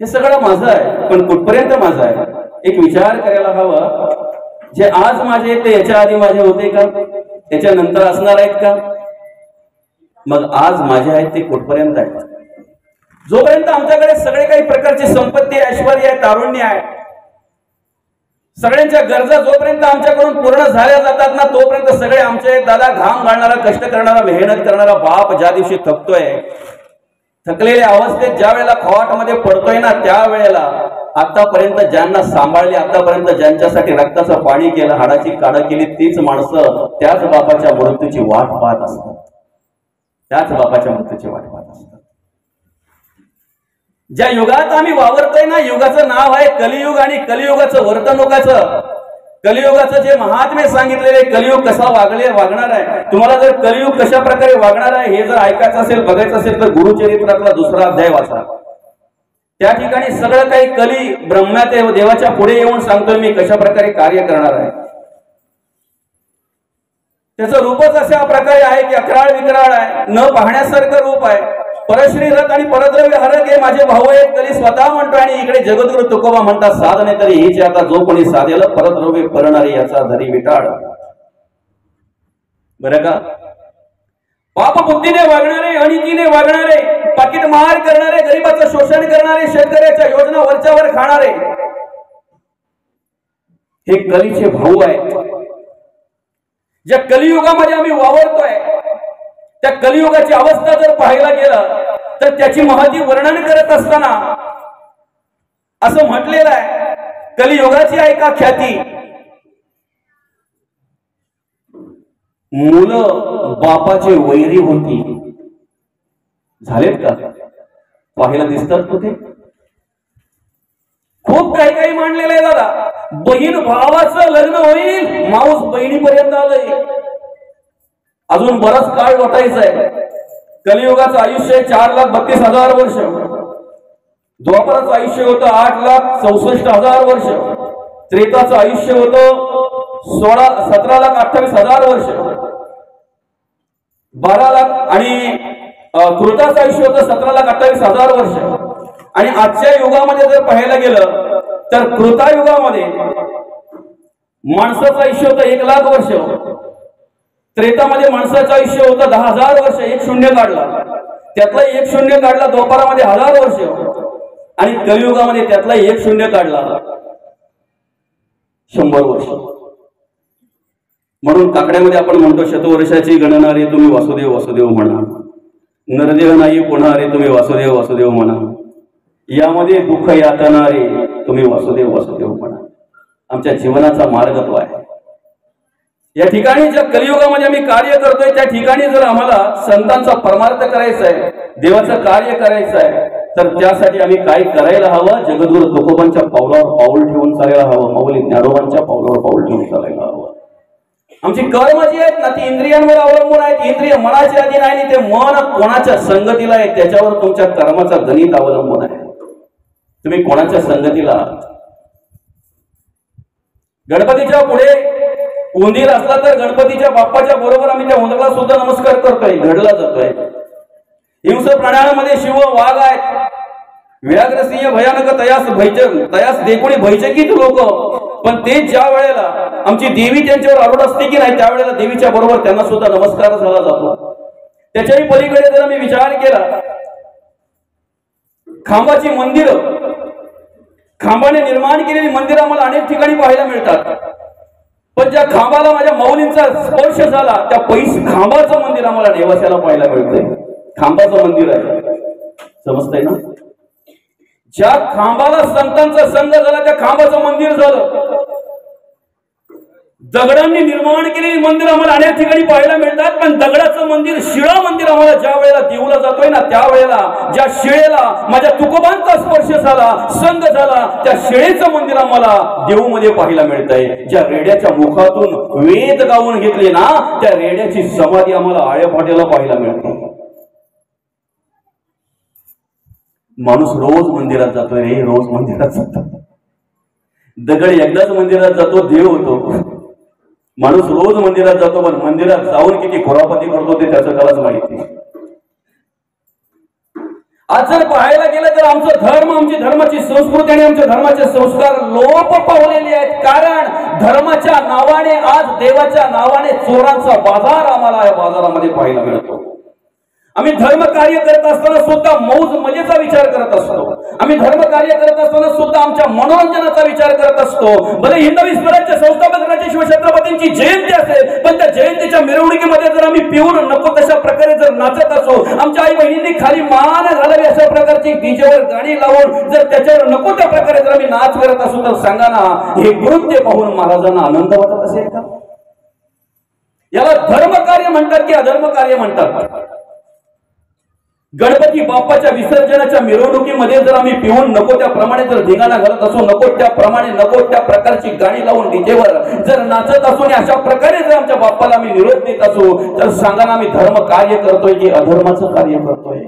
हे सगळं माझं आहे, पण कुठपर्यंत माझं आहे? एक विचार करायला हवा. जे आज माझे ते याच्या आधी माझे होते का? त्याच्यानंतर असणार आहेत का? मग आज माझे आहेत ते कुठपर्यंत आहेत? जोपर्यंत आमच्याकडे सगळे काही प्रकारची संपत्ती, ऐश्वर्य आहे, तारुण्य आहे, सगळ्यांच्या गरजा जोपर्यंत आमच्याकडून पूर्ण झाल्या जातात ना, तोपर्यंत सगळे आमचे दादा घाम घालणारा, कष्ट करणारा, मेहनत करणारा बाप ज्या दिवशी थकतोय, थकलेल्या अवस्थेत ज्या वेळेला खॉटमध्ये पडतोय ना, त्यावेळेला आतापर्यंत ज्यांना सांभाळले, आतापर्यंत ज्यांच्यासाठी रक्ताचं पाणी केलं, हाडाची काढं केली, तीच माणसं त्याच बापाच्या मृत्यूची वाट पाहत असतात. त्याच बापाच्या मृत्यूची वाट पाहत असतात. ज्या युगात आम्ही वावरतोय ना, युगाचं नाव आहे कलियुग. आणि कलियुगाचं वर्तणुकाचं, कलियुगाचं जे महात्म्य सांगितलेले, कलियुग कसा वागणार आहे, तुम्हाला जर कलियुग कशा प्रकारे वागणार आहे हे जर ऐकायचं असेल, बघायचं असेल, तर गुरुचरित्रातला 2रा अध्याय वाचा. त्या ठिकाणी सगळं काही कली ब्रह्मात देवाच्या पुढे येऊन सांगतोय मी कशा प्रकारे कार्य करणार आहे. त्याचं रूपच अशा प्रकारे आहे की अकराळ विकराळ आहे, न पाहण्यासारखं रूप आहे. परश्री रथ आणि परद्रव्य हरक हे माझे भाऊ आहेत, कली स्वतः म्हणतो. आणि इकडे जगद्गुरु तुकोबा म्हणतात, साधने तरी हीच आता जो कोणी साधेल, परद्रव्य परणारी याचा धरी विटाळ. बरं का? पापबुद्धीने वागणारे, अनितीने वागणारे, पाकिट मार करणारे, गरिबाचं शोषण करणारे, शेतकऱ्याच्या योजना वरच्यावर खाणारे, हे कलीचे भाऊ आहेत. ज्या कलियुगामध्ये आम्ही वावरतोय, त्या कलियुगाची अवस्था जर पाहायला गेलं तर त्याची महती वर्णन करत असताना असं म्हटलेलं आहे, कलियुगाची आहे का ख्याती, मुलं बापाचे वैरी होती. झालेत का? पाहायला दिसतात कुठे? खूप काही काही मांडलेलं आहे दादा. बहीण भावाचं लग्न होईल, माऊस बहिणीपर्यंत आलंय. अजून बराच काळ लोटायचा आहे. कलियुगाचं आयुष्य 4,32,000 वर्ष. द्वापराचं आयुष्य होतं 8,64,000 वर्ष. त्रेताचं आयुष्य होतं 17,28,000 वर्ष. 12 लाख आणि कृताचं आयुष्य होतं 17,28,000 वर्ष. आणि आजच्या युगामध्ये जर पाहायला गेलं तर कृतायुगामध्ये माणसाचं आयुष्य होतं 1,00,000 वर्ष. त्रेतामध्ये माणसाचं आयुष्य होतं 10,000 वर्ष. 1 शून्य काढला, त्यातला 1 शून्य काढला. द्वापारामध्ये 1000 वर्ष. आणि कलियुगामध्ये त्यातला 1 शून्य काढला 100 वर्ष. म्हणून काकड्यामध्ये आपण म्हणतो, शतवर्षाची गणना रे तुम्ही वासुदेव वासुदेव म्हणा, नरदेव नाही पुन्हा रे तुम्ही वासुदेव वासुदेव म्हणा, यामध्ये दुःख यातना रे तुम्ही वासुदेव वासुदेव म्हणा. आमच्या जीवनाचा मार्ग तो आहे. या ठिकाणी ज्या कलियुगामध्ये आम्ही कार्य करतोय, त्या ठिकाणी जर आम्हाला संतांचा परमार्थ करायचा आहे, देवाचं कार्य करायचं आहे, तर त्यासाठी आम्ही काय करायला हवं? जगद्गुरु तुकोबांच्या पावलावर पाऊल ठेवून चालायला हवं. माऊली ज्ञानोबांच्या पावलावर पाऊल ठेवून चालायला हवं. आमची कर्म जी आहेत ना, ती इंद्रियांवर अवलंबून आहेत. इंद्रिय मनाच्या अधीन आहे आणि ते मन कोणाच्या संगतीला आहे त्याच्यावर तुमच्या कर्माचा गणित अवलंबून आहे. तुम्ही कोणाच्या संगतीला, गणपतीच्या पुढे उंदीर असला तर गणपतीच्या बाप्पाच्या बरोबर आम्ही त्या उंदराला सुद्धा नमस्कार करतोय, घडला जातोय. हिंस्र प्राण्यांमध्ये शिव वाघ आहेत, व्याघ्र सिंह भयानक तयास देखुणी भयचकित लोक. पण ते ज्या वेळेला आमची देवी त्यांच्यावर आरूढ असते की नाही, त्यावेळेला देवीच्या बरोबर त्यांना सुद्धा नमस्कार झाला जातो. त्याच्याही पलीकडे जर आम्ही विचार केला, खांबाची मंदिर, खांबाने निर्माण केलेली मंदिरं आम्हाला अनेक ठिकाणी पाहायला मिळतात. पण ज्या खांबाला माझ्या माऊलींचा स्पर्श झाला त्या खांबाचं मंदिर आम्हाला नेवास्याला पाहायला मिळतंय. खांबाचं मंदिर आहे, समजतंय ना? ज्या खांबाला संतांचा संग झाला त्या खांबाचं मंदिर झालं. दगडांनी निर्माण केलेली मंदिर आम्हाला अनेक ठिकाणी पाहायला मिळतात. पण दगडाचं मंदिर, शिळा मंदिर आम्हाला ज्या वेळेला देऊला जातोय ना, त्यावेळेला ज्या शिळेला माझ्या तुकोबांचा स्पर्श झाला, संग झाला, त्या शिळेचं मंदिर आम्हाला देऊमध्ये पाहायला मिळतंय. ज्या रेड्याच्या मुखातून वेद गाऊन घेतले ना, त्या रेड्याची समाधी आम्हाला आळेफाट्याला पाहायला मिळते. माणूस रोज मंदिरात जातोय रे, रोज मंदिरात जातो. दगड एकदाच मंदिरात जातो, देव होतो. माणूस रोज मंदिरात जातो, पण मंदिरात जाऊन किती खुरापती करतो ते त्याचं त्यालाच माहिती. आज जर पाहायला गेलं तर आमचं धर्म, आमची धर्माची संस्कृती आणि आमच्या धर्माचे संस्कार लोप पावलेले आहेत. कारण धर्माच्या नावाने, आज देवाच्या नावाने चोरांचा बाजार आम्हाला या बाजारामध्ये पाहायला मिळतो. आम्ही धर्म कार्य करत असताना सुद्धा मौज मजेचा विचार करत असतो. आम्ही धर्म कार्य करत असताना सुद्धा आमच्या मनोरंजनाचा विचार करत असतो. भले हिंदवी स्वराज्य संस्थापक राजे शिवछत्रपतींची जयंती असेल, पण त्या जयंतीच्या मिरवणुकीमध्ये जर आम्ही पिऊन नको तशा प्रकारे जर नाचत असो, आमच्या आई बहिणींनी खाली मान घालावी अशा प्रकारची डीजेवर गाणी लावून जर त्याच्यावर नको त्या प्रकारे जर आम्ही नाच करत असू, तर सांगा ना, हे कृत्य पाहून महाराजांना आनंद वाटत असेल का? याला धर्म कार्य म्हणतात की अधर्म कार्य म्हणतात? गणपती बाप्पाच्या विसर्जनाच्या मिरवणुकीमध्ये जर आम्ही पिऊन नको त्याप्रमाणे जर धिंगाणा घालत असो, नको त्याप्रमाणे नको त्या प्रकारची गाणी लावून डीजेवर जर नाचत असो आणि अशा प्रकारे जर आमच्या बाप्पाला आम्ही निरोप देत असो, तर सांगा ना, आम्ही धर्म कार्य करतोय की अधर्माचं कार्य करतोय?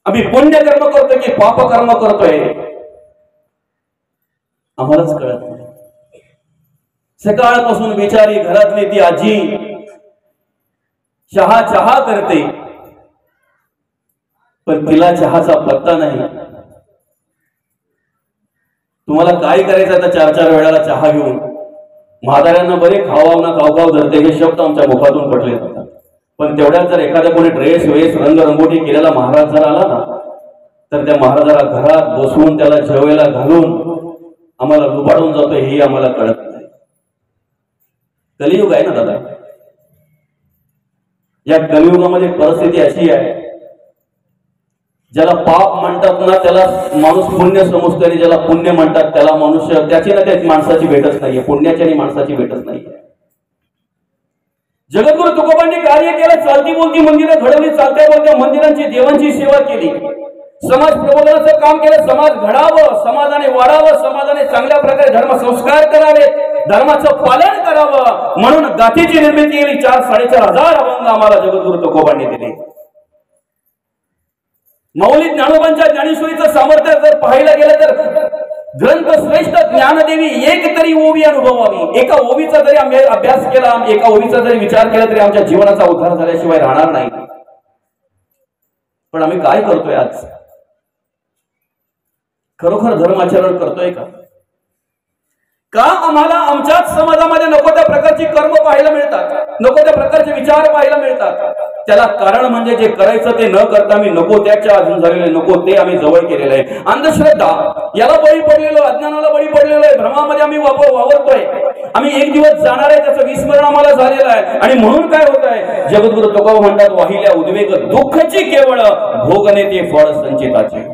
आम्ही पुण्यकर्म करतोय की पाप कर्म करतोय? आम्हालाच कळत नाही. सकाळपासून बिचारी घरातली ती आजी चहा करते, पण तिला चहाचा पत्ता नाही. तुम्हाला काय करायचं आता 4-4 वेळाला चहा घेऊन? म्हाताऱ्यांना बरे खावाव ना खावखाव धरते, हे शब्द आमच्या मुखातून पडले जातात. पण तेवढ्यात जर एखाद्या कोणी ड्रेस वेस रंगरंगोटी केलेला महाराज जर आला ना, तर त्या महाराजाला घरात बसवून त्याला जेवायला घालून आम्हाला लुबाडून जातो, हे आम्हाला कळत नाही. कलियुग आहे ना दादा. या कलियुगामध्ये परिस्थिती अशी आहे, ज्याला पाप म्हणतात ना त्याला माणूस पुण्य समजतो, आणि ज्याला पुण्य म्हणतात त्याला मनुष्य, त्याची ना त्या माणसाची भेटच नाहीये. पुण्याची आणि माणसाची भेटच नाहीये. जगद्गुरु तुकोबांनी कार्य केलं, चालती बोलती मंदिरं घडवली, चालत्या बोलत्या मंदिरांची देवांची सेवा केली, समाज प्रबोधनाचं काम केलं. समाज घडावं, समाजाने वाढावं, समाजाने चांगल्या प्रकारे धर्म संस्कार करावे, धर्माचं पालन करावं, म्हणून गाथीची निर्मिती केली. 4-4.5 अभंग आम्हाला जगद्गुरु तुकोबांनी दिले. माऊली ज्ञानोबांच्या ज्ञानेश्वरीचं सामर्थ्य जर पाहायला गेलं तर ग्रंथ श्रेष्ठ ज्ञानदेवी एक तरी ओवी अनुभवावी. एका ओवीचा जरी आम्ही अभ्यास केला, एका ओवीचा जरी विचार केला, तरी आमच्या जीवनाचा उद्धार झाल्याशिवाय राहणार नाही. पण आम्ही काय करतोय आज? खरोखर धर्माचरण करतोय का? आम्हाला आमच्याच समाजामध्ये नको त्या प्रकारची कर्म पाहायला मिळतात, नको त्या प्रकारचे विचार पाहायला मिळतात? त्याला कारण म्हणजे जे करायचं ते न करता आम्ही नको त्याच्या अजून झालेले नको ते आम्ही जवळ केलेलं आहे. अंधश्रद्धा याला बळी पडलेलो, अज्ञानाला बळी पडलेलो आहे, भ्रमामध्ये आम्ही वावरतोय. आम्ही एक दिवस जाणार आहे त्याचं विस्मरण आम्हाला झालेलं आहे. आणि म्हणून काय होत आहे? जगद्गुरु तुकोबा म्हणतात, वाहिल्या उद्वेग दुःखची केवळ भोगणे ते फळ संचिताचे.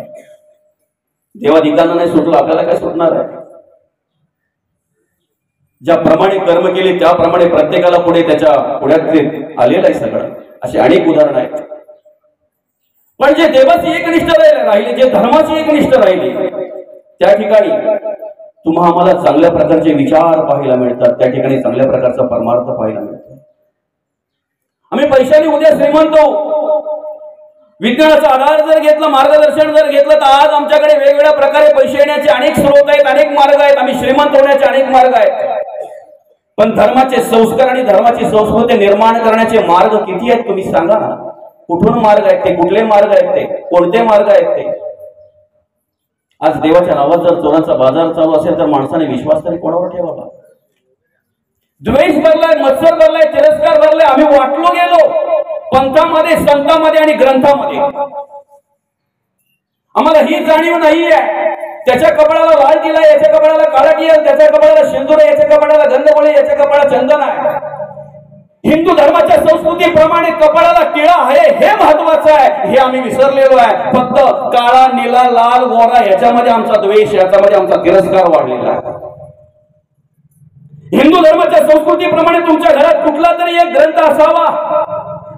देवाधिकांना नाही सुटलं, आपल्याला काय सुटणार आहे? ज्याप्रमाणे कर्म केले त्याप्रमाणे प्रत्येकाला पुढे त्याच्या पुढ्यात आलेलं आहे सगळं. असे अनेक उदाहरण आहेत. पण जे देवाची एकनिष्ठ राहिले, जे धर्माची एकनिष्ठ राहिले, त्या ठिकाणी तुम्हा आम्हाला चांगल्या प्रकारचे विचार पाहायला मिळतात, त्या ठिकाणी चांगल्या प्रकारचा परमार्थ पाहायला मिळतो. आम्ही पैशाने उद्या श्रीमंत होऊ, विज्ञानाचा आधार जर घेतला, मार्गदर्शन जर घेतलं, तर आज आमच्याकडे वेगवेगळ्या प्रकारे पैसे येण्याचे अनेक स्रोत आहेत, अनेक मार्ग आहेत. आम्ही श्रीमंत श्रीमंत होण्याचे अनेक मार्ग आहेत, पण धर्माचे संस्कार आणि धर्माची संस्कृती निर्माण करण्याचे मार्ग किती आहेत तुम्ही सांगा ना. कुठून मार्ग आहेत ते, कुठले मार्ग आहेत ते, कोणते मार्ग आहेत ते. आज देवाच्या नावात जर चोरांचा बाजार चालू असेल तर माणसाने विश्वास तरी कोणावर ठेवावा. द्वेष भरलाय, मत्सर भरलाय, तिरस्कार भरलाय. आम्ही वाटलो गेलो पंथामध्ये, संतांमध्ये आणि ग्रंथामध्ये. आम्हाला ही जाणीव नाहीये त्याच्या कपड्याला लाल टिळा, याच्या कपड्याला काळा टिळा, त्याच्या कपड्याला शेंदूर, याच्या कपड्याला गंधगोळी, याच्या कपड्याला चंदन आहे. हिंदू धर्माच्या संस्कृतीप्रमाणे कपड्याला टिळा आहे हे महत्वाचं आहे, हे आम्ही विसरलेलो आहे. फक्त काळा, निळा, लाल, गोरा याच्यामध्ये आमचा द्वेष, याच्यामध्ये आमचा तिरस्कार वाढलेला आहे. हिंदू धर्माच्या संस्कृतीप्रमाणे तुमच्या घरात कुठला तरी एक ग्रंथ असावा,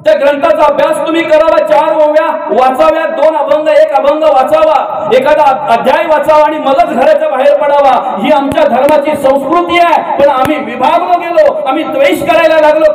त्या ग्रंथाचा अभ्यास तुम्ही करावा, 4 ओव्या वाचाव्या, 2 अभंग, 1 अभंग वाचावा, एखादा अध्याय वाचावा आणि मगच घराच्या बाहेर पडावा. ही आमच्या धर्माची संस्कृती आहे. पण आम्ही विभागलो गेलो, आम्ही द्वेष करायला लागलो.